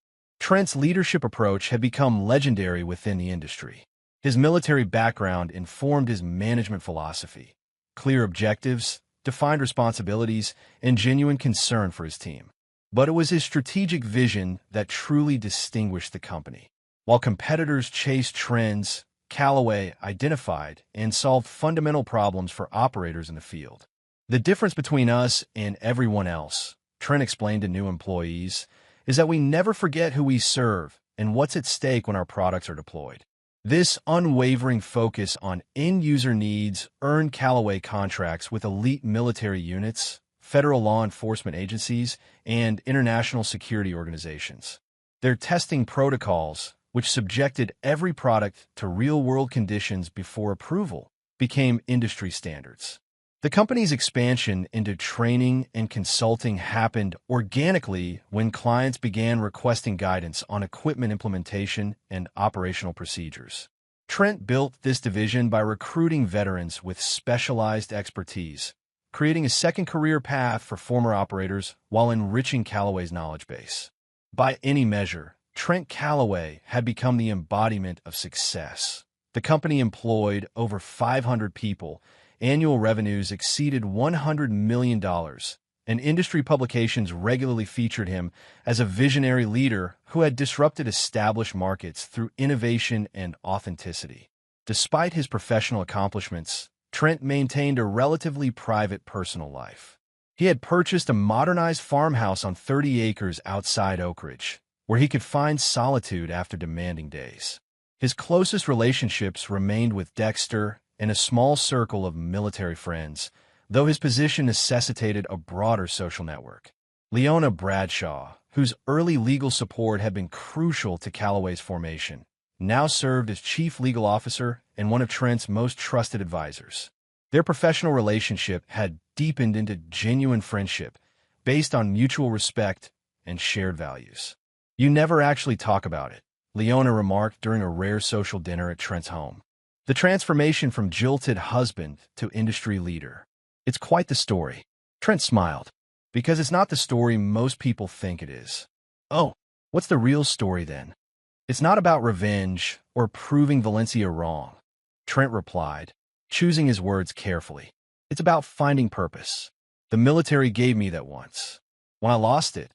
Trent's leadership approach had become legendary within the industry. His military background informed his management philosophy: clear objectives, defined responsibilities, and genuine concern for his team. But it was his strategic vision that truly distinguished the company. While competitors chased trends, Callaway identified and solved fundamental problems for operators in the field. The difference between us and everyone else, Trent explained to new employees, is that we never forget who we serve and what's at stake when our products are deployed. This unwavering focus on end-user needs earned Callaway contracts with elite military units, federal law enforcement agencies, and international security organizations. Their testing protocols, which subjected every product to real-world conditions before approval, became industry standards. The company's expansion into training and consulting happened organically when clients began requesting guidance on equipment implementation and operational procedures. Trent built this division by recruiting veterans with specialized expertise, creating a second career path for former operators while enriching Callaway's knowledge base. By any measure, Trent Callaway had become the embodiment of success. The company employed over 500 people, annual revenues exceeded $100 million, and industry publications regularly featured him as a visionary leader who had disrupted established markets through innovation and authenticity. Despite his professional accomplishments, Trent maintained a relatively private personal life. He had purchased a modernized farmhouse on 30 acres outside Oak Ridge, where he could find solitude after demanding days. His closest relationships remained with Dexter and a small circle of military friends, though his position necessitated a broader social network. Leona Bradshaw, whose early legal support had been crucial to Callaway's formation, now served as chief legal officer and one of Trent's most trusted advisors. Their professional relationship had deepened into genuine friendship based on mutual respect and shared values. "You never actually talk about it," Leona remarked during a rare social dinner at Trent's home. The transformation from jilted husband to industry leader. "It's quite the story." Trent smiled, because it's not the story most people think it is. "Oh, what's the real story then?" "It's not about revenge or proving Valencia wrong," Trent replied, choosing his words carefully. "It's about finding purpose. The military gave me that once. When I lost it,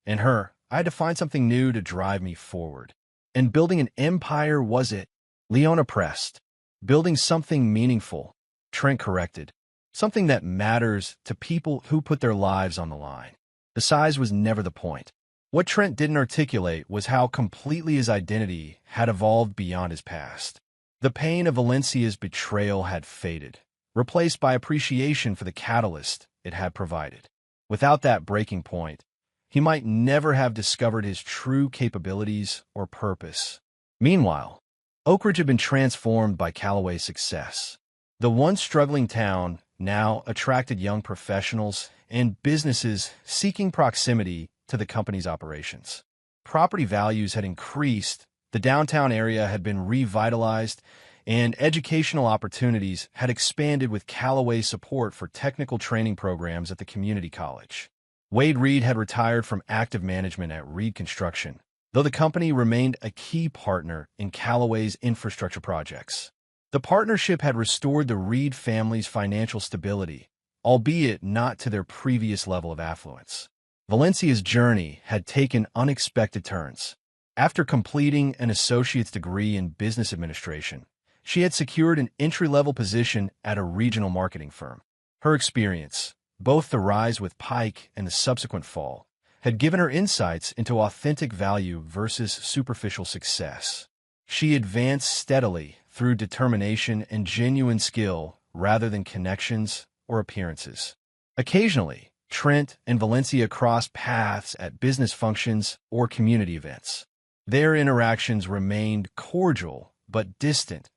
and her, I had to find something new to drive me forward. And building an empire was it." Leona pressed. "Building something meaningful," Trent corrected. "Something that matters to people who put their lives on the line. The size was never the point." What Trent didn't articulate was how completely his identity had evolved beyond his past. The pain of Valencia's betrayal had faded, replaced by appreciation for the catalyst it had provided. Without that breaking point, he might never have discovered his true capabilities or purpose. Meanwhile, Oak Ridge had been transformed by Callaway's success. The once struggling town now attracted young professionals and businesses seeking proximity to the company's operations. Property values had increased, the downtown area had been revitalized, and educational opportunities had expanded with Callaway's support for technical training programs at the community college. Wade Reed had retired from active management at Reed Construction, though the company remained a key partner in Callaway's infrastructure projects. The partnership had restored the Reed family's financial stability, albeit not to their previous level of affluence. Valencia's journey had taken unexpected turns. After completing an associate's degree in business administration, she had secured an entry-level position at a regional marketing firm. Her experience, both the rise with Pike and the subsequent fall, had given her insights into authentic value versus superficial success. She advanced steadily through determination and genuine skill rather than connections or appearances. Occasionally, Trent and Valencia crossed paths at business functions or community events. Their interactions remained cordial but distant,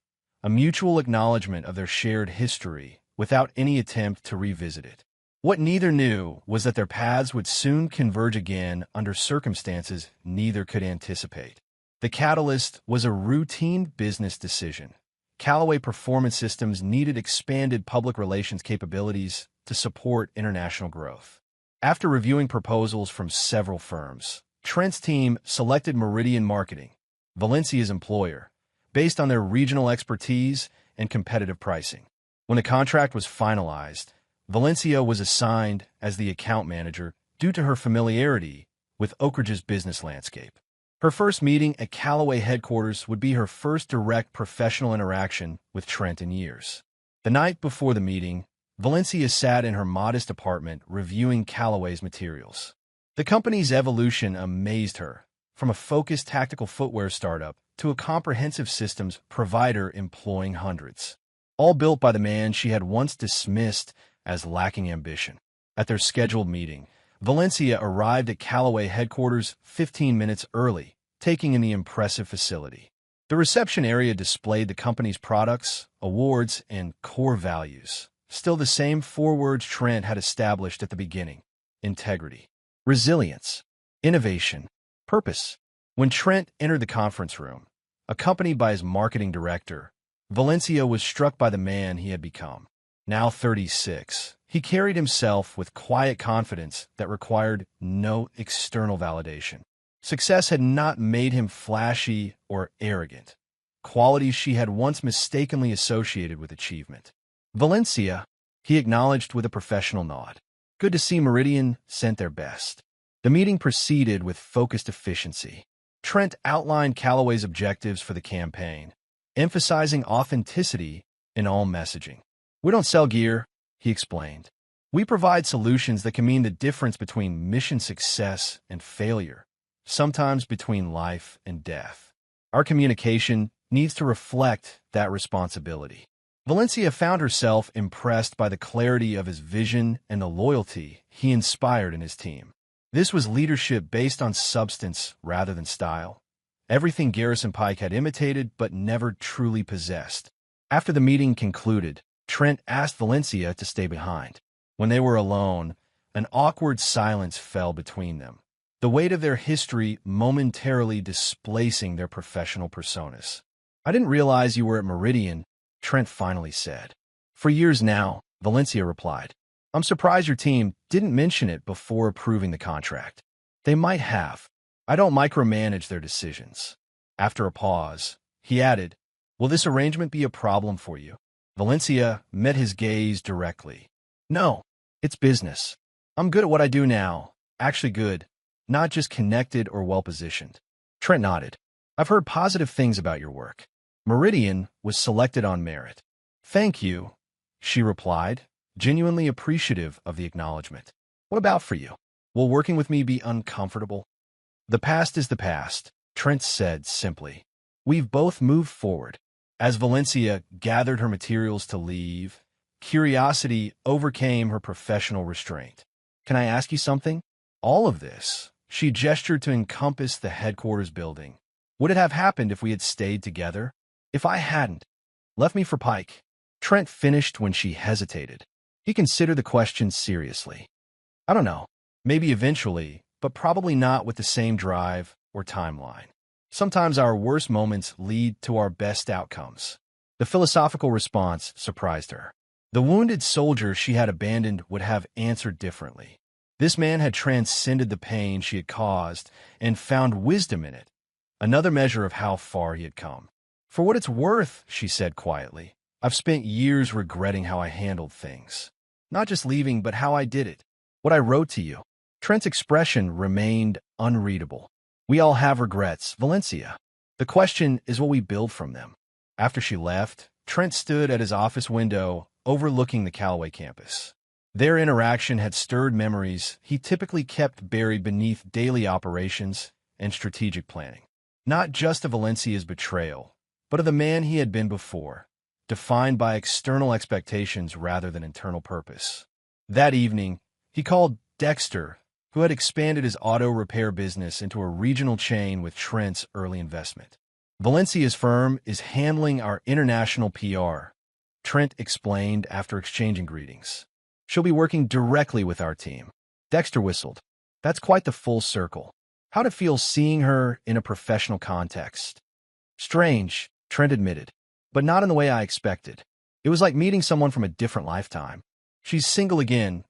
a mutual acknowledgement of their shared history without any attempt to revisit it. What neither knew was that their paths would soon converge again under circumstances neither could anticipate. The catalyst was a routine business decision. Callaway Performance Systems needed expanded public relations capabilities to support international growth. After reviewing proposals from several firms, Trent's team selected Meridian Marketing, Valencia's employer, based on their regional expertise and competitive pricing. When the contract was finalized, Valencia was assigned as the account manager due to her familiarity with Oak Ridge's business landscape. Her first meeting at Callaway headquarters would be her first direct professional interaction with Trent in years. The night before the meeting, Valencia sat in her modest apartment reviewing Callaway's materials. The company's evolution amazed her, from a focused tactical footwear startup to a comprehensive systems provider employing hundreds, all built by the man she had once dismissed as lacking ambition. At their scheduled meeting, Valencia arrived at Callaway headquarters 15 minutes early, taking in the impressive facility. The reception area displayed the company's products, awards, and core values, still the same four words Trent had established at the beginning: integrity, resilience, innovation, purpose. When Trent entered the conference room, accompanied by his marketing director, Valencia was struck by the man he had become. Now 36, he carried himself with quiet confidence that required no external validation. Success had not made him flashy or arrogant, qualities she had once mistakenly associated with achievement. Valencia, he acknowledged with a professional nod. Good to see Meridian sent their best. The meeting proceeded with focused efficiency. Trent outlined Callaway's objectives for the campaign, emphasizing authenticity in all messaging. "We don't sell gear," he explained. "We provide solutions that can mean the difference between mission success and failure, sometimes between life and death. Our communication needs to reflect that responsibility." Valencia found herself impressed by the clarity of his vision and the loyalty he inspired in his team. This was leadership based on substance rather than style, everything Garrison Pike had imitated but never truly possessed. After the meeting concluded, Trent asked Valencia to stay behind. When they were alone, an awkward silence fell between them, the weight of their history momentarily displacing their professional personas. "I didn't realize you were at Meridian," Trent finally said. "For years now," Valencia replied. "I'm surprised your team didn't mention it before approving the contract." "They might have. I don't micromanage their decisions." After a pause, he added, "Will this arrangement be a problem for you?" Valencia met his gaze directly. "No, it's business. I'm good at what I do now. Actually good, not just connected or well-positioned." Trent nodded. "I've heard positive things about your work. Meridian was selected on merit." "Thank you," she replied, genuinely appreciative of the acknowledgement. "What about for you? Will working with me be uncomfortable?" The past is the past, Trent said simply. We've both moved forward. As Valencia gathered her materials to leave, curiosity overcame her professional restraint. Can I ask you something? All of this, she gestured to encompass the headquarters building. Would it have happened if we had stayed together? If I hadn't left me for Pike? Trent finished when she hesitated. He considered the question seriously. I don't know. Maybe eventually, but probably not with the same drive or timeline. Sometimes our worst moments lead to our best outcomes. The philosophical response surprised her. The wounded soldier she had abandoned would have answered differently. This man had transcended the pain she had caused and found wisdom in it, another measure of how far he had come. For what it's worth, she said quietly, I've spent years regretting how I handled things. Not just leaving, but how I did it. What I wrote to you. Trent's expression remained unreadable. We all have regrets, Valencia. The question is what we build from them. After she left, Trent stood at his office window overlooking the Callaway campus. Their interaction had stirred memories he typically kept buried beneath daily operations and strategic planning. Not just of Valencia's betrayal, but of the man he had been before, defined by external expectations rather than internal purpose. That evening, he called Dexter, who had expanded his auto repair business into a regional chain with Trent's early investment. Valencia's firm is handling our international PR, Trent explained after exchanging greetings. She'll be working directly with our team. Dexter whistled. That's quite the full circle. How'd it feel seeing her in a professional context? Strange, Trent admitted, but not in the way I expected. It was like meeting someone from a different lifetime. She's single again,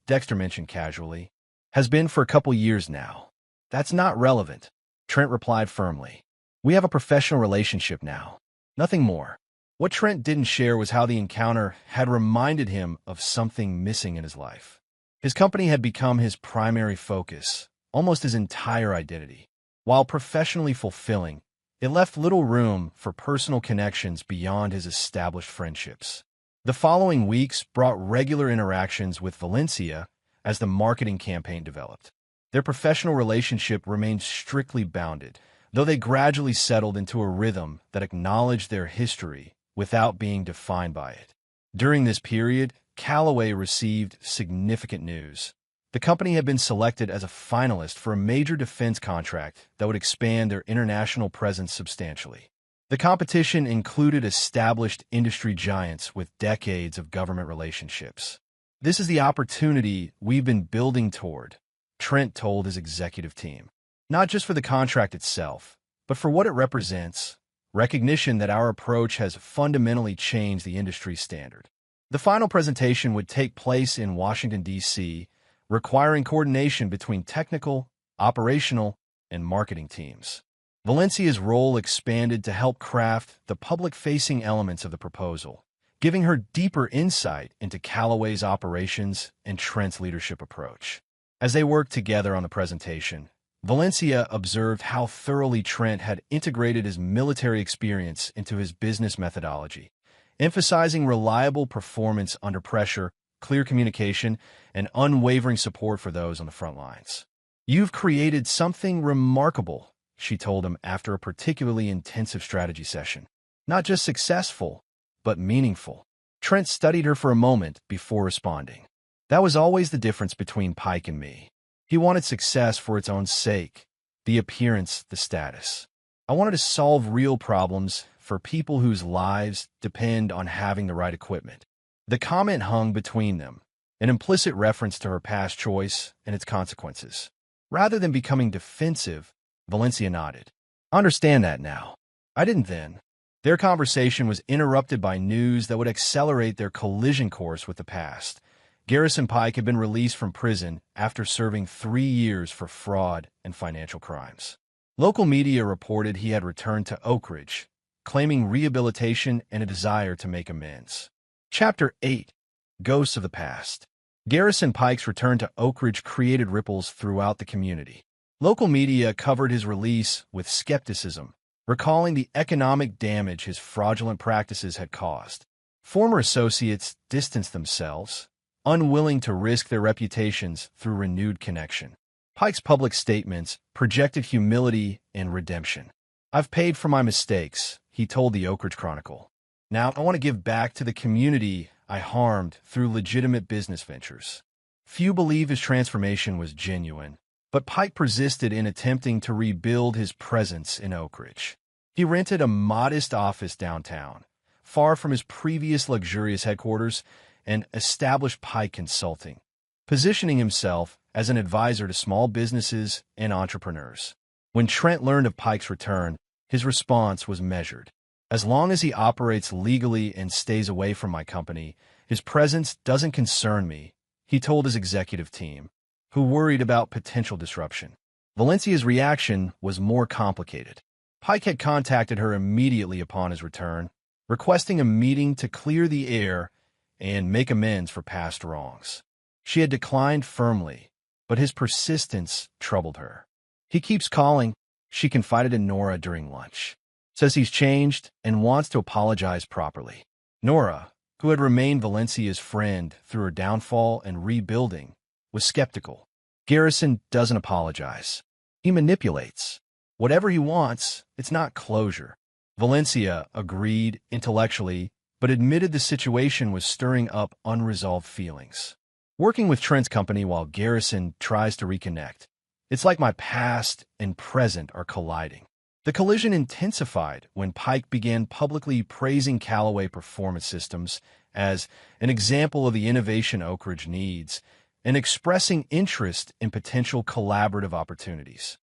Dexter mentioned casually. Has been for a couple years now. That's not relevant, Trent replied firmly. We have a professional relationship now. Nothing more. What Trent didn't share was how the encounter had reminded him of something missing in his life. His company had become his primary focus, almost his entire identity. While professionally fulfilling, it left little room for personal connections beyond his established friendships. The following weeks brought regular interactions with Valencia as the marketing campaign developed. Their professional relationship remained strictly bounded, though they gradually settled into a rhythm that acknowledged their history without being defined by it. During this period, Callaway received significant news. The company had been selected as a finalist for a major defense contract that would expand their international presence substantially. The competition included established industry giants with decades of government relationships. This is the opportunity we've been building toward, Trent told his executive team. Not just for the contract itself, but for what it represents, recognition that our approach has fundamentally changed the industry standard. The final presentation would take place in Washington, D.C., requiring coordination between technical, operational, and marketing teams. Valencia's role expanded to help craft the public-facing elements of the proposal, giving her deeper insight into Callaway's operations and Trent's leadership approach. As they worked together on the presentation, Valencia observed how thoroughly Trent had integrated his military experience into his business methodology, emphasizing reliable performance under pressure, clear communication, and unwavering support for those on the front lines. You've created something remarkable, she told him after a particularly intensive strategy session. Not just successful, but meaningful. Trent studied her for a moment before responding. That was always the difference between Pike and me. He wanted success for its own sake, the appearance, the status. I wanted to solve real problems for people whose lives depend on having the right equipment. The comment hung between them, an implicit reference to her past choice and its consequences. Rather than becoming defensive, Valencia nodded. I understand that now. I didn't then. Their conversation was interrupted by news that would accelerate their collision course with the past. Garrison Pike had been released from prison after serving 3 years for fraud and financial crimes. Local media reported he had returned to Oak Ridge, claiming rehabilitation and a desire to make amends. Chapter 8. Ghosts of the Past. Garrison Pike's return to Oak Ridge created ripples throughout the community. Local media covered his release with skepticism, recalling the economic damage his fraudulent practices had caused. Former associates distanced themselves, unwilling to risk their reputations through renewed connection. Pike's public statements projected humility and redemption. "I've paid for my mistakes," he told the Oak Ridge Chronicle. "Now I want to give back to the community I harmed through legitimate business ventures." Few believe his transformation was genuine, but Pike persisted in attempting to rebuild his presence in Oak Ridge. He rented a modest office downtown, far from his previous luxurious headquarters, and established Pike Consulting, positioning himself as an advisor to small businesses and entrepreneurs. When Trent learned of Pike's return, his response was measured. "As long as he operates legally and stays away from my company, his presence doesn't concern me," he told his executive team, who worried about potential disruption. Valencia's reaction was more complicated. Pike had contacted her immediately upon his return, requesting a meeting to clear the air and make amends for past wrongs. She had declined firmly, but his persistence troubled her. "He keeps calling," she confided in Nora during lunch. "Says he's changed and wants to apologize properly." Nora, who had remained Valencia's friend through her downfall and rebuilding, was skeptical. "Garrison doesn't apologize. He manipulates. Whatever he wants, it's not closure." Valencia agreed intellectually, but admitted the situation was stirring up unresolved feelings. "Working with Trent's company while Garrison tries to reconnect. It's like my past and present are colliding." The collision intensified when Pike began publicly praising Callaway Performance Systems as an example of the innovation Oak Ridge needs and expressing interest in potential collaborative opportunities.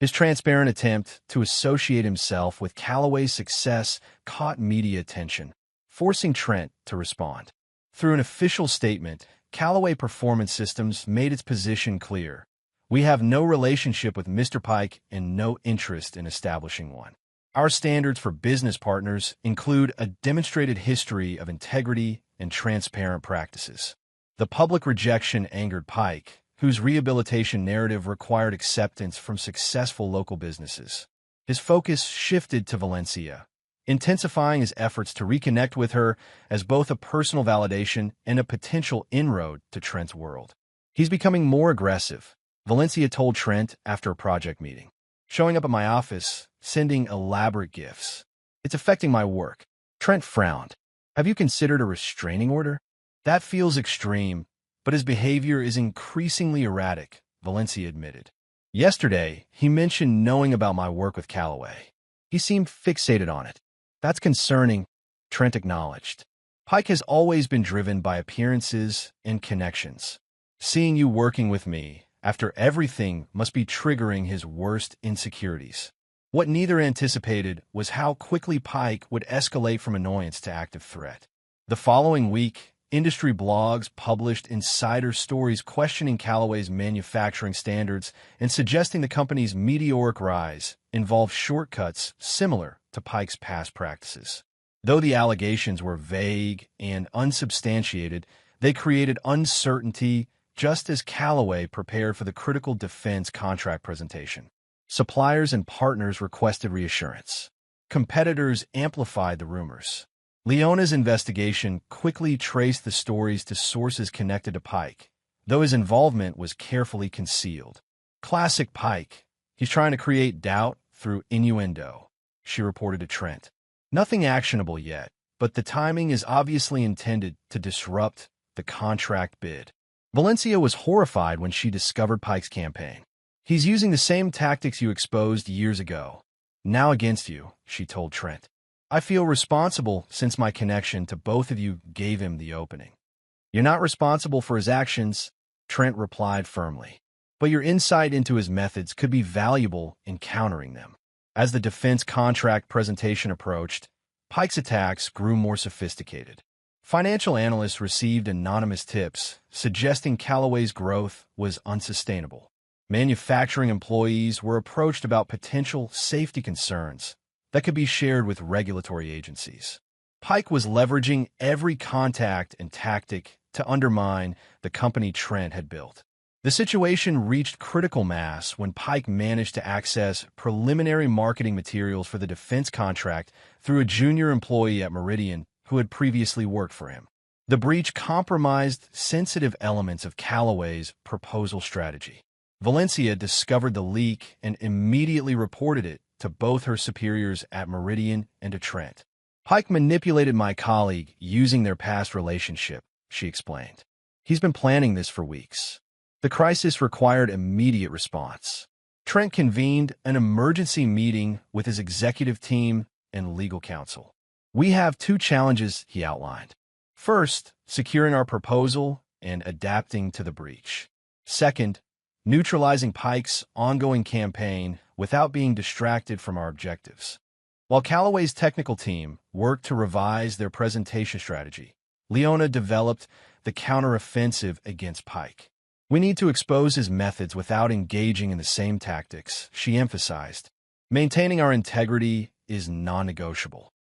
His transparent attempt to associate himself with Callaway's success caught media attention, forcing Trent to respond. Through an official statement, Callaway Performance Systems made its position clear. "We have no relationship with Mr. Pike and no interest in establishing one. Our standards for business partners include a demonstrated history of integrity and transparent practices." The public rejection angered Pike, whose rehabilitation narrative required acceptance from successful local businesses. His focus shifted to Valencia, intensifying his efforts to reconnect with her as both a personal validation and a potential inroad to Trent's world. "He's becoming more aggressive," Valencia told Trent after a project meeting. "Showing up at my office, sending elaborate gifts. It's affecting my work." Trent frowned. "Have you considered a restraining order?" "That feels extreme, but his behavior is increasingly erratic," Valencia admitted. "Yesterday, he mentioned knowing about my work with Callaway. He seemed fixated on it." "That's concerning," Trent acknowledged. "Pike has always been driven by appearances and connections. Seeing you working with me after everything must be triggering his worst insecurities." What neither anticipated was how quickly Pike would escalate from annoyance to active threat. The following week, industry blogs published insider stories questioning Callaway's manufacturing standards and suggesting the company's meteoric rise involved shortcuts similar to Pike's past practices. Though the allegations were vague and unsubstantiated, they created uncertainty just as Callaway prepared for the critical defense contract presentation. Suppliers and partners requested reassurance. Competitors amplified the rumors. Leona's investigation quickly traced the stories to sources connected to Pike, though his involvement was carefully concealed. "Classic Pike. He's trying to create doubt through innuendo," she reported to Trent. "Nothing actionable yet, but the timing is obviously intended to disrupt the contract bid." Valencia was horrified when she discovered Pike's campaign. "He's using the same tactics you exposed years ago. Now against you," she told Trent. "I feel responsible since my connection to both of you gave him the opening." "You're not responsible for his actions," Trent replied firmly. "But your insight into his methods could be valuable in countering them." As the defense contract presentation approached, Pike's attacks grew more sophisticated. Financial analysts received anonymous tips suggesting Callaway's growth was unsustainable. Manufacturing employees were approached about potential safety concerns that could be shared with regulatory agencies. Pike was leveraging every contact and tactic to undermine the company Trent had built. The situation reached critical mass when Pike managed to access preliminary marketing materials for the defense contract through a junior employee at Meridian who had previously worked for him. The breach compromised sensitive elements of Callaway's proposal strategy. Valencia discovered the leak and immediately reported it to both her superiors at Meridian and to Trent. Pike manipulated my colleague using their past relationship, she explained. He's been planning this for weeks. The crisis required immediate response. Trent convened an emergency meeting with his executive team and legal counsel. We have two challenges, he outlined. First, securing our proposal and adapting to the breach. Second, neutralizing Pike's ongoing campaign without being distracted from our objectives. While Callaway's technical team worked to revise their presentation strategy, Leona developed the counteroffensive against Pike. We need to expose his methods without engaging in the same tactics, she emphasized. Maintaining our integrity is non-negotiable.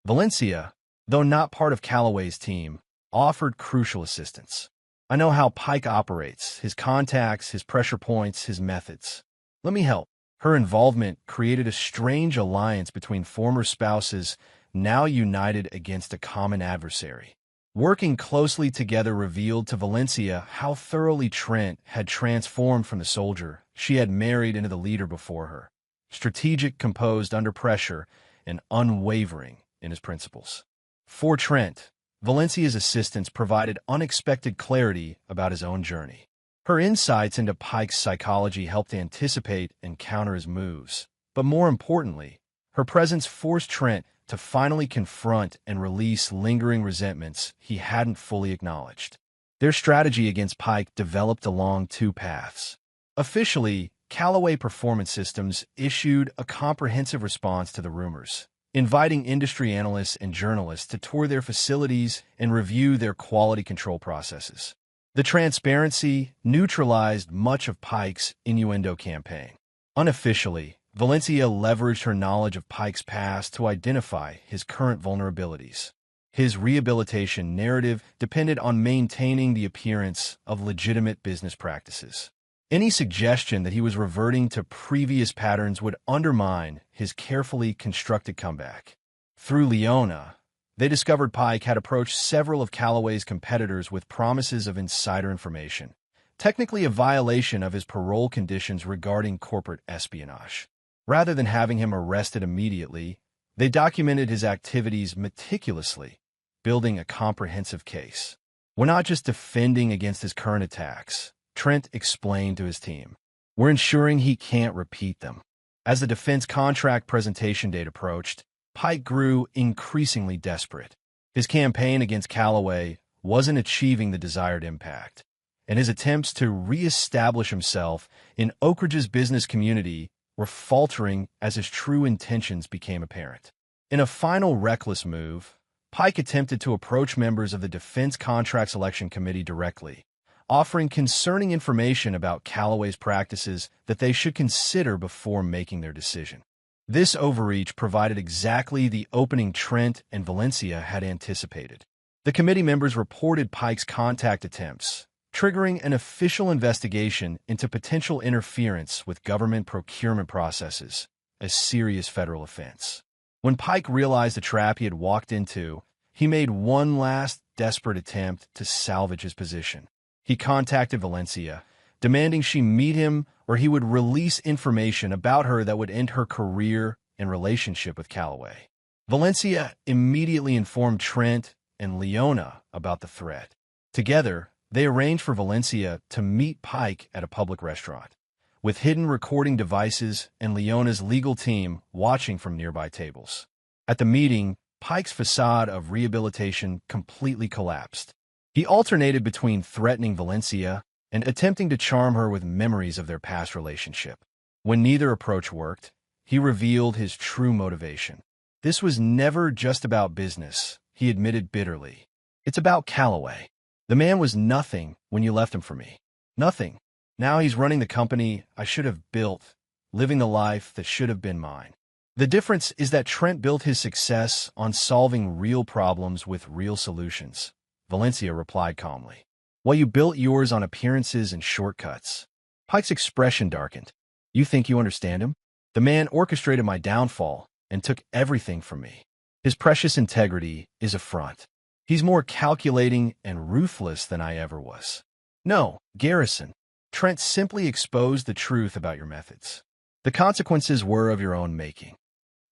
Valencia, though not part of Callaway's team, offered crucial assistance. I know how Pike operates, his contacts, his pressure points, his methods. Let me help. Her involvement created a strange alliance between former spouses now united against a common adversary. Working closely together revealed to Valencia how thoroughly Trent had transformed from the soldier she had married into the leader before her. Strategic, composed under pressure, and unwavering in his principles. For Trent, Valencia's assistance provided unexpected clarity about his own journey. Her insights into Pike's psychology helped anticipate and counter his moves. But more importantly, her presence forced Trent to finally confront and release lingering resentments he hadn't fully acknowledged. Their strategy against Pike developed along two paths. Officially, Callaway Performance Systems issued a comprehensive response to the rumors, inviting industry analysts and journalists to tour their facilities and review their quality control processes. The transparency neutralized much of Pike's innuendo campaign. Unofficially, Valencia leveraged her knowledge of Pike's past to identify his current vulnerabilities. His rehabilitation narrative depended on maintaining the appearance of legitimate business practices. Any suggestion that he was reverting to previous patterns would undermine his carefully constructed comeback. Through Leona, they discovered Pike had approached several of Callaway's competitors with promises of insider information, technically a violation of his parole conditions regarding corporate espionage. Rather than having him arrested immediately, they documented his activities meticulously, building a comprehensive case. We're not just defending against his current attacks, Trent explained to his team. We're ensuring he can't repeat them. As the defense contract presentation date approached, Pike grew increasingly desperate. His campaign against Callaway wasn't achieving the desired impact, and his attempts to re-establish himself in Oak Ridge's business community were faltering as his true intentions became apparent. In a final reckless move, Pike attempted to approach members of the Defense Contract Selection Committee directly, offering concerning information about Callaway's practices that they should consider before making their decision. This overreach provided exactly the opening Trent and Valencia had anticipated. The committee members reported Pike's contact attempts, triggering an official investigation into potential interference with government procurement processes, a serious federal offense. When Pike realized the trap he had walked into, he made one last desperate attempt to salvage his position. He contacted Valencia, demanding she meet him or he would release information about her that would end her career and relationship with Callaway. Valencia immediately informed Trent and Leona about the threat. Together, they arranged for Valencia to meet Pike at a public restaurant, with hidden recording devices and Leona's legal team watching from nearby tables. At the meeting, Pike's facade of rehabilitation completely collapsed. He alternated between threatening Valencia and attempting to charm her with memories of their past relationship. When neither approach worked, he revealed his true motivation. This was never just about business, he admitted bitterly. It's about Callaway. The man was nothing when you left him for me. Nothing. Now he's running the company I should have built, living the life that should have been mine. The difference is that Trent built his success on solving real problems with real solutions, Valencia replied calmly, while you built yours on appearances and shortcuts. Pike's expression darkened. You think you understand him? The man orchestrated my downfall and took everything from me. His precious integrity is a front. He's more calculating and ruthless than I ever was. No, Garrison, Trent simply exposed the truth about your methods. The consequences were of your own making.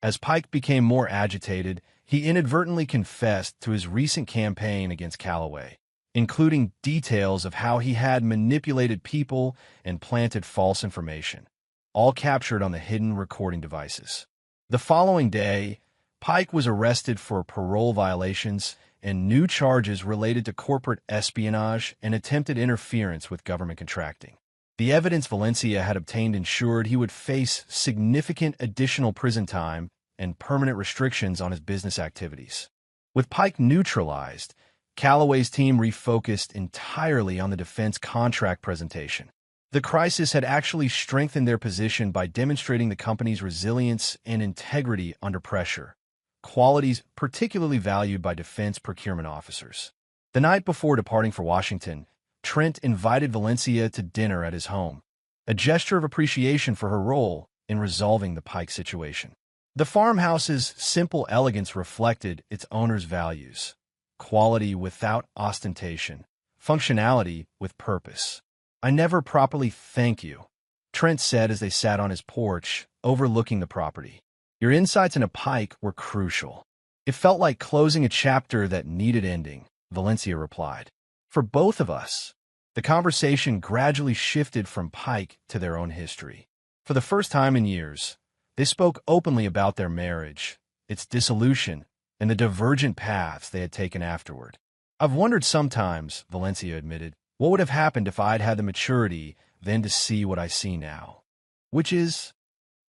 As Pike became more agitated, he inadvertently confessed to his recent campaign against Calloway, including details of how he had manipulated people and planted false information, all captured on the hidden recording devices. The following day, Pike was arrested for parole violations and new charges related to corporate espionage and attempted interference with government contracting. The evidence Valencia had obtained ensured he would face significant additional prison time and permanent restrictions on his business activities. With Pike neutralized, Calloway's team refocused entirely on the defense contract presentation. The crisis had actually strengthened their position by demonstrating the company's resilience and integrity under pressure, qualities particularly valued by defense procurement officers. The night before departing for Washington, Trent invited Valencia to dinner at his home, a gesture of appreciation for her role in resolving the Pike situation. The farmhouse's simple elegance reflected its owner's values: quality without ostentation, functionality with purpose. "I never properly thank you," Trent said as they sat on his porch, overlooking the property. "Your insights into Pike were crucial." "It felt like closing a chapter that needed ending," Valencia replied. "For both of us." The conversation gradually shifted from Pike to their own history. For the first time in years, they spoke openly about their marriage, its dissolution, and the divergent paths they had taken afterward. "I've wondered sometimes," Valencia admitted, "what would have happened if I'd had the maturity then to see what I see now. Which is,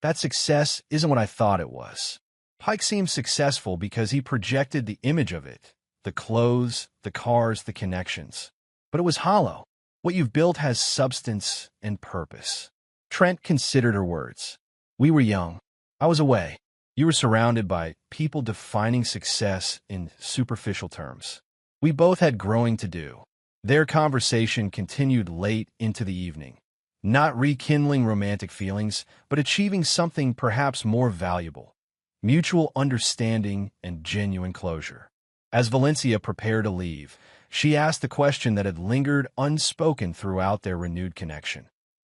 that success isn't what I thought it was." Pike seemed successful because he projected the image of it, the clothes, the cars, the connections. But it was hollow. What you've built has substance and purpose. Trent considered her words. "We were young. I was away. You were surrounded by people defining success in superficial terms. We both had growing to do." Their conversation continued late into the evening, not rekindling romantic feelings, but achieving something perhaps more valuable: mutual understanding and genuine closure. As Valencia prepared to leave, she asked the question that had lingered unspoken throughout their renewed connection.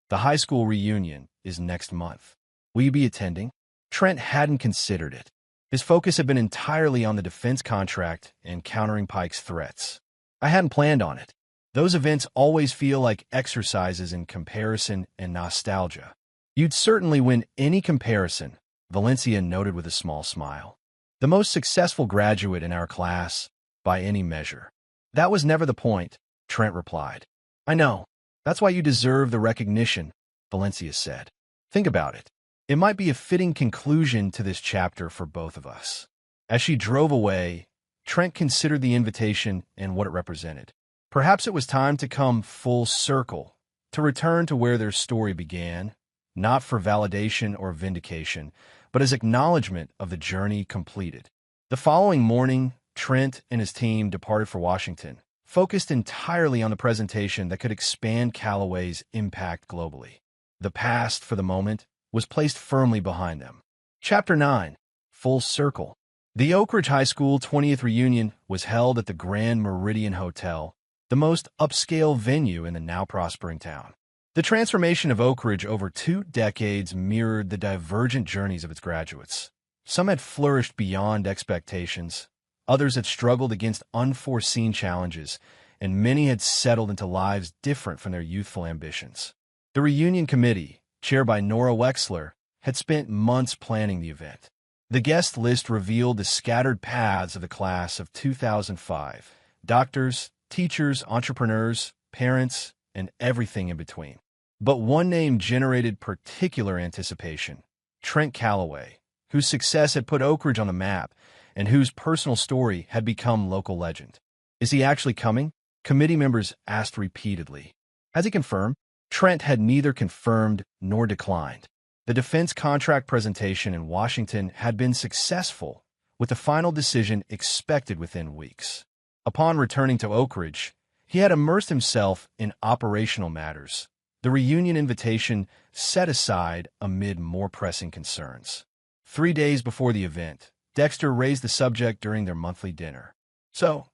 "The high school reunion is next month. Will you be attending?" Trent hadn't considered it. His focus had been entirely on the defense contract and countering Pike's threats. "I hadn't planned on it. Those events always feel like exercises in comparison and nostalgia." "You'd certainly win any comparison," Valencia noted with a small smile. "The most successful graduate in our class, by any measure." "That was never the point," Trent replied. "I know. That's why you deserve the recognition," Valencia said. "Think about it. It might be a fitting conclusion to this chapter for both of us." As she drove away, Trent considered the invitation and what it represented. Perhaps it was time to come full circle, to return to where their story began, not for validation or vindication, but as acknowledgement of the journey completed. The following morning, Trent and his team departed for Washington, focused entirely on the presentation that could expand Calloway's impact globally. The past, for the moment, was placed firmly behind them. Chapter 9. Full Circle. The Oak Ridge High School 20th reunion was held at the Grand Meridian Hotel, the most upscale venue in the now prospering town. The transformation of Oak Ridge over 2 decades mirrored the divergent journeys of its graduates. Some had flourished beyond expectations, others had struggled against unforeseen challenges, and many had settled into lives different from their youthful ambitions. The reunion committee, chaired by Nora Wexler, had spent months planning the event. The guest list revealed the scattered paths of the class of 2005: doctors, teachers, entrepreneurs, parents, and everything in between. But one name generated particular anticipation: Trent Calloway, whose success had put Oak Ridge on the map and whose personal story had become local legend. "Is he actually coming?" committee members asked repeatedly. "Has he confirmed?" Trent had neither confirmed nor declined. The defense contract presentation in Washington had been successful, with the final decision expected within weeks. Upon returning to Oak Ridge, he had immersed himself in operational matters, the reunion invitation set aside amid more pressing concerns. 3 days before the event, Dexter raised the subject during their monthly dinner. "So,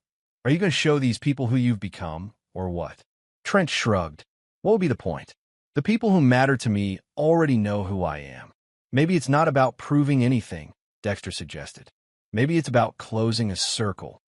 are you going to show these people who you've become, or what?" Trent shrugged. What would be the point? The people who matter to me already know who I am. Maybe it's not about proving anything, Dexter suggested. Maybe it's about closing a circle.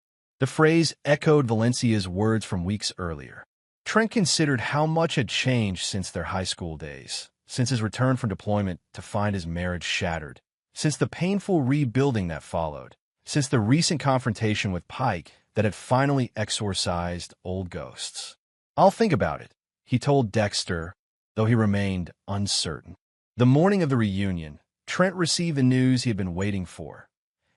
The phrase echoed Valencia's words from weeks earlier. Trent considered how much had changed since their high school days, since his return from deployment to find his marriage shattered, since the painful rebuilding that followed, since the recent confrontation with Pike that had finally exorcised old ghosts. "I'll think about it," he told Dexter, though he remained uncertain. The morning of the reunion, Trent received the news he had been waiting for.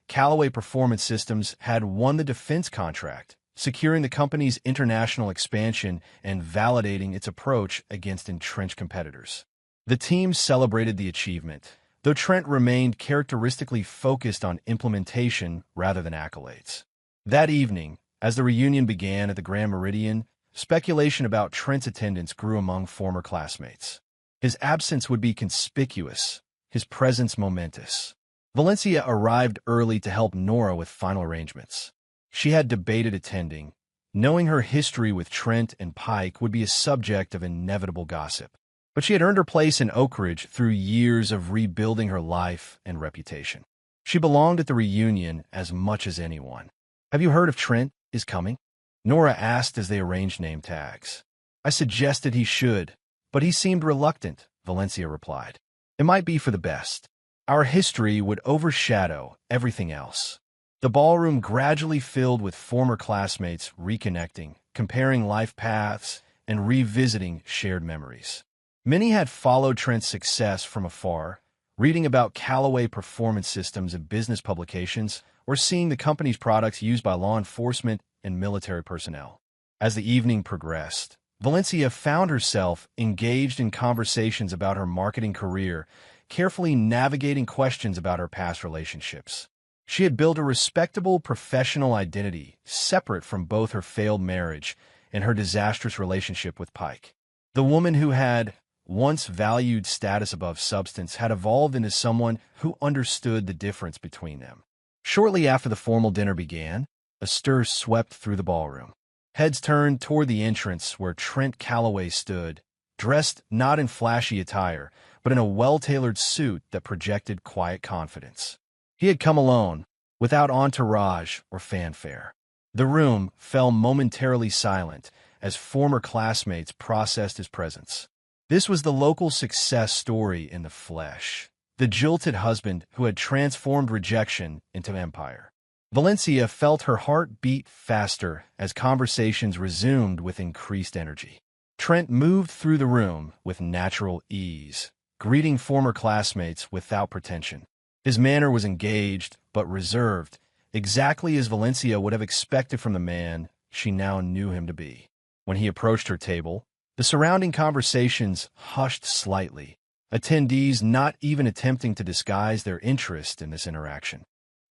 Callaway Performance Systems had won the defense contract, securing the company's international expansion and validating its approach against entrenched competitors. The team celebrated the achievement, though Trent remained characteristically focused on implementation rather than accolades. That evening, as the reunion began at the Grand Meridian, speculation about Trent's attendance grew among former classmates. His absence would be conspicuous, his presence momentous. Valencia arrived early to help Nora with final arrangements. She had debated attending, knowing her history with Trent and Pike would be a subject of inevitable gossip. But she had earned her place in Oak Ridge through years of rebuilding her life and reputation. She belonged at the reunion as much as anyone. "Have you heard if Trent is coming?" Nora asked as they arranged name tags. "I suggested he should, but he seemed reluctant," Valencia replied. "It might be for the best. Our history would overshadow everything else." The ballroom gradually filled with former classmates reconnecting, comparing life paths, and revisiting shared memories. Many had followed Trent's success from afar, reading about Callaway Performance Systems in business publications or seeing the company's products used by law enforcement and military personnel. As the evening progressed, Valencia found herself engaged in conversations about her marketing career, carefully navigating questions about her past relationships. She had built a respectable professional identity separate from both her failed marriage and her disastrous relationship with Pike. The woman who had once valued status above substance had evolved into someone who understood the difference between them. Shortly after the formal dinner began, a stir swept through the ballroom. Heads turned toward the entrance where Trent Callaway stood, dressed not in flashy attire, but in a well-tailored suit that projected quiet confidence. He had come alone, without entourage or fanfare. The room fell momentarily silent as former classmates processed his presence. This was the local success story in the flesh, the jilted husband who had transformed rejection into empire. Valencia felt her heart beat faster as conversations resumed with increased energy. Trent moved through the room with natural ease, greeting former classmates without pretension. His manner was engaged but reserved, exactly as Valencia would have expected from the man she now knew him to be. When he approached her table, the surrounding conversations hushed slightly, attendees not even attempting to disguise their interest in this interaction.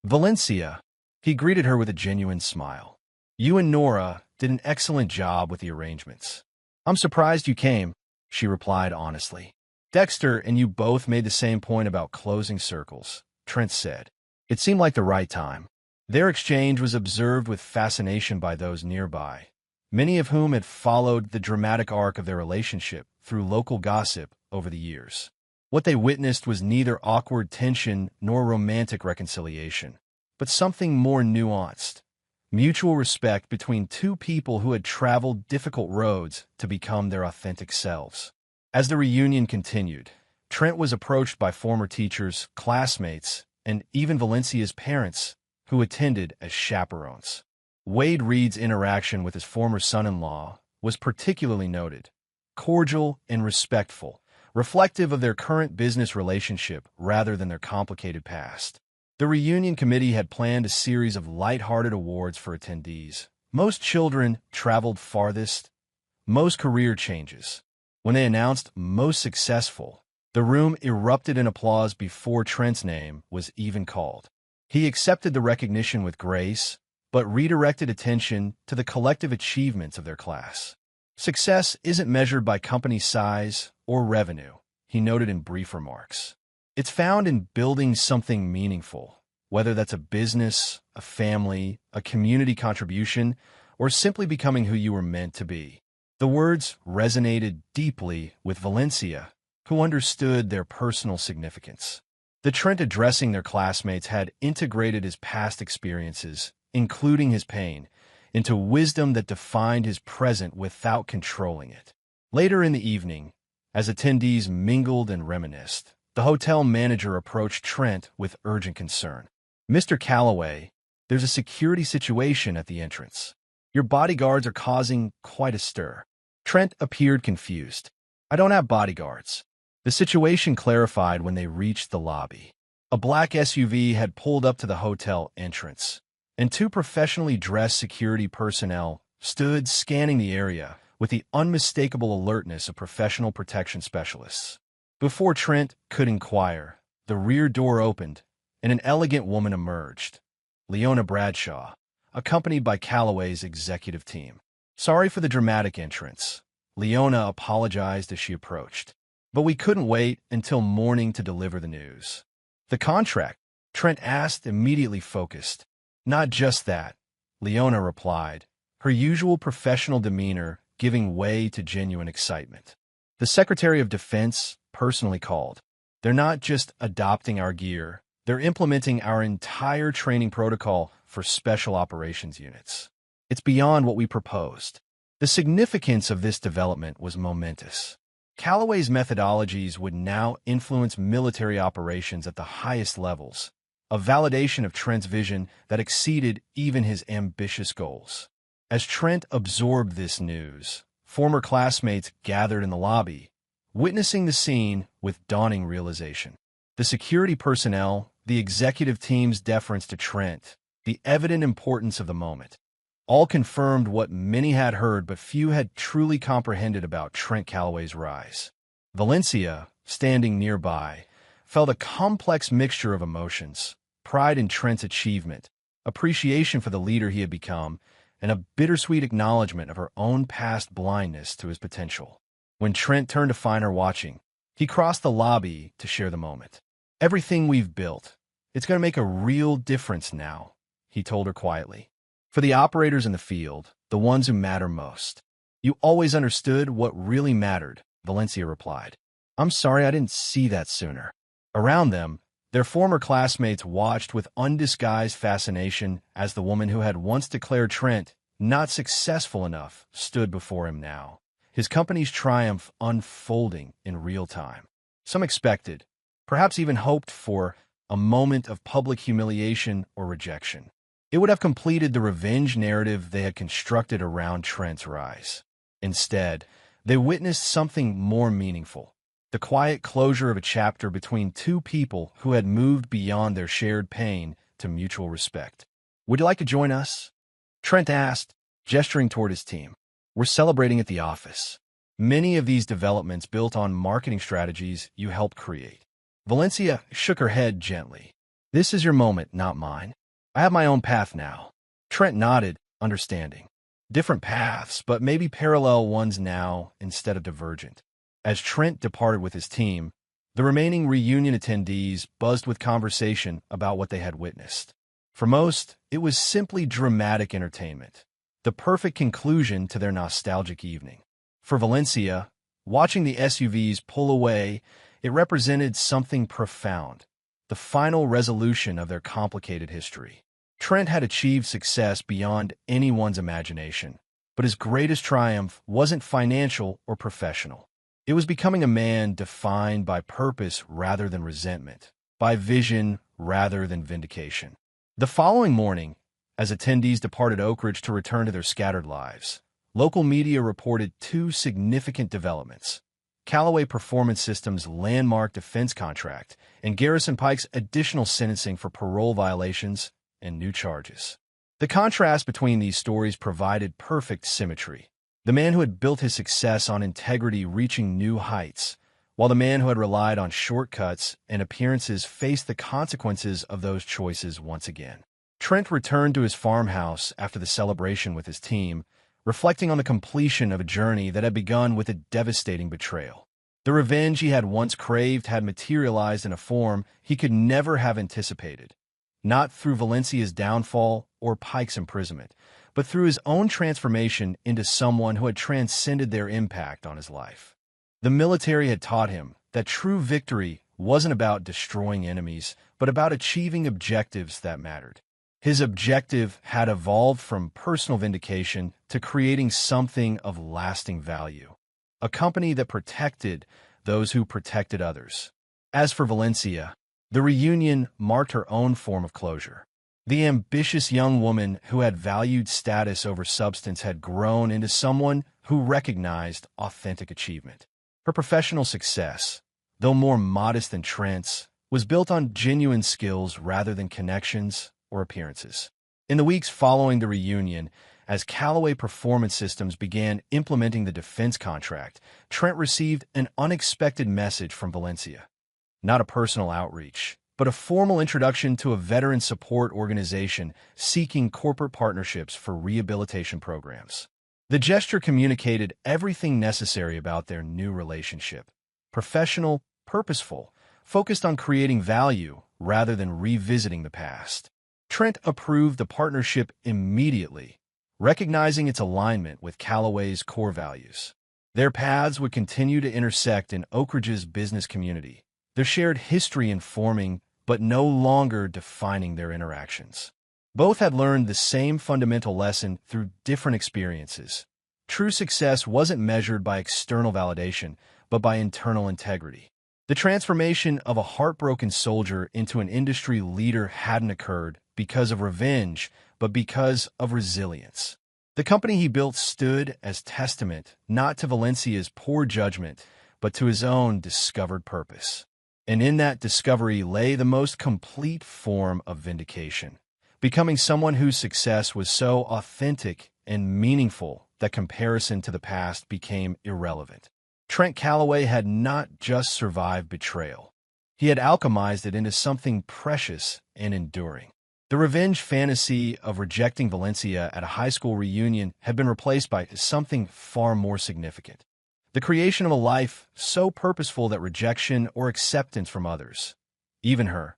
"Valencia," he greeted her with a genuine smile. "You and Nora did an excellent job with the arrangements." "I'm surprised you came," she replied honestly. "Dexter and you both made the same point about closing circles," Trent said. It seemed like the right time. Their exchange was observed with fascination by those nearby, many of whom had followed the dramatic arc of their relationship through local gossip over the years. What they witnessed was neither awkward tension nor romantic reconciliation, but something more nuanced, mutual respect between two people who had traveled difficult roads to become their authentic selves. As the reunion continued, Trent was approached by former teachers, classmates, and even Valencia's parents, who attended as chaperones. Wade Reed's interaction with his former son-in-law was particularly noted, cordial and respectful, reflective of their current business relationship rather than their complicated past. The reunion committee had planned a series of light-hearted awards for attendees. Most children traveled farthest, most career changes. When they announced most successful, the room erupted in applause before Trent's name was even called. He accepted the recognition with grace, but redirected attention to the collective achievements of their class. "Success isn't measured by company size or revenue," he noted in brief remarks. "It's found in building something meaningful, whether that's a business, a family, a community contribution, or simply becoming who you were meant to be." The words resonated deeply with Valencia, who understood their personal significance. The Trent addressing their classmates had integrated his past experiences, including his pain, into wisdom that defined his present without controlling it. Later in the evening, as attendees mingled and reminisced, the hotel manager approached Trent with urgent concern. "Mr. Calloway, there's a security situation at the entrance. Your bodyguards are causing quite a stir." Trent appeared confused. "I don't have bodyguards." The situation clarified when they reached the lobby. A black SUV had pulled up to the hotel entrance, and two professionally dressed security personnel stood scanning the area with the unmistakable alertness of professional protection specialists. Before Trent could inquire, the rear door opened, and an elegant woman emerged, Leona Bradshaw, accompanied by Calloway's executive team. "Sorry for the dramatic entrance," Leona apologized as she approached. "But we couldn't wait until morning to deliver the news." "The contract?" Trent asked, immediately focused. "Not just that," Leona replied, her usual professional demeanor giving way to genuine excitement. "The Secretary of Defense personally called. They're not just adopting our gear, they're implementing our entire training protocol for special operations units. It's beyond what we proposed." The significance of this development was momentous. Calloway's methodologies would now influence military operations at the highest levels, a validation of Trent's vision that exceeded even his ambitious goals. As Trent absorbed this news, former classmates gathered in the lobby, witnessing the scene with dawning realization. The security personnel, the executive team's deference to Trent, the evident importance of the moment, all confirmed what many had heard but few had truly comprehended about Trent Calloway's rise. Valencia, standing nearby, felt a complex mixture of emotions: pride in Trent's achievement, appreciation for the leader he had become, and a bittersweet acknowledgement of her own past blindness to his potential. When Trent turned to find her watching, he crossed the lobby to share the moment. "Everything we've built, it's going to make a real difference now," he told her quietly. "For the operators in the field, the ones who matter most." "You always understood what really mattered," Valencia replied. "I'm sorry I didn't see that sooner." Around them, their former classmates watched with undisguised fascination as the woman who had once declared Trent not successful enough stood before him now, his company's triumph unfolding in real time. Some expected, perhaps even hoped for, a moment of public humiliation or rejection. It would have completed the revenge narrative they had constructed around Trent's rise. Instead, they witnessed something more meaningful: the quiet closure of a chapter between two people who had moved beyond their shared pain to mutual respect. "Would you like to join us?" Trent asked, gesturing toward his team. "We're celebrating at the office. Many of these developments built on marketing strategies you helped create." Valencia shook her head gently. "This is your moment, not mine. I have my own path now." Trent nodded, understanding. Different paths, but maybe parallel ones now instead of divergent. As Trent departed with his team, the remaining reunion attendees buzzed with conversation about what they had witnessed. For most, it was simply dramatic entertainment, the perfect conclusion to their nostalgic evening. For Valencia, watching the SUVs pull away, it represented something profound: the final resolution of their complicated history. Trent had achieved success beyond anyone's imagination, but his greatest triumph wasn't financial or professional. It was becoming a man defined by purpose rather than resentment, by vision rather than vindication. The following morning, as attendees departed Oak Ridge to return to their scattered lives, local media reported two significant developments: Callaway Performance Systems' landmark defense contract and Garrison Pike's additional sentencing for parole violations and new charges. The contrast between these stories provided perfect symmetry. The man who had built his success on integrity reaching new heights, while the man who had relied on shortcuts and appearances faced the consequences of those choices once again. Trent returned to his farmhouse after the celebration with his team, reflecting on the completion of a journey that had begun with a devastating betrayal. The revenge he had once craved had materialized in a form he could never have anticipated, not through Valencia's downfall or Pike's imprisonment, but through his own transformation into someone who had transcended their impact on his life. The military had taught him that true victory wasn't about destroying enemies, but about achieving objectives that mattered. His objective had evolved from personal vindication to creating something of lasting value, a company that protected those who protected others. As for Valencia, the reunion marked her own form of closure. The ambitious young woman who had valued status over substance had grown into someone who recognized authentic achievement. Her professional success, though more modest than Trent's, was built on genuine skills rather than connections or appearances. In the weeks following the reunion, as Callaway Performance Systems began implementing the defense contract, Trent received an unexpected message from Valencia. Not a personal outreach, but a formal introduction to a veteran support organization seeking corporate partnerships for rehabilitation programs. The gesture communicated everything necessary about their new relationship: professional, purposeful, focused on creating value rather than revisiting the past. Trent approved the partnership immediately, recognizing its alignment with Callaway's core values. Their paths would continue to intersect in Oak Ridge's business community, their shared history informing but no longer defining their interactions. Both had learned the same fundamental lesson through different experiences. True success wasn't measured by external validation, but by internal integrity. The transformation of a heartbroken soldier into an industry leader hadn't occurred because of revenge, but because of resilience. The company he built stood as testament not to Valencia's poor judgment, but to his own discovered purpose. And in that discovery lay the most complete form of vindication, becoming someone whose success was so authentic and meaningful that comparison to the past became irrelevant. Trent Callaway had not just survived betrayal. He had alchemized it into something precious and enduring. The revenge fantasy of rejecting Valencia at a high school reunion had been replaced by something far more significant: the creation of a life so purposeful that rejection or acceptance from others, even her,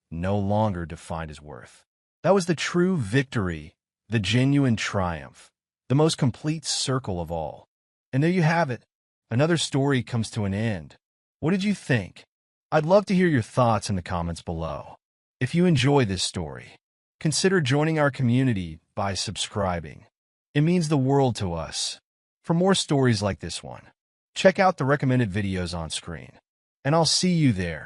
no longer defined his worth. That was the true victory, the genuine triumph, the most complete circle of all. And there you have it. Another story comes to an end. What did you think? I'd love to hear your thoughts in the comments below. If you enjoy this story, consider joining our community by subscribing. It means the world to us. For more stories like this one, check out the recommended videos on screen, and I'll see you there.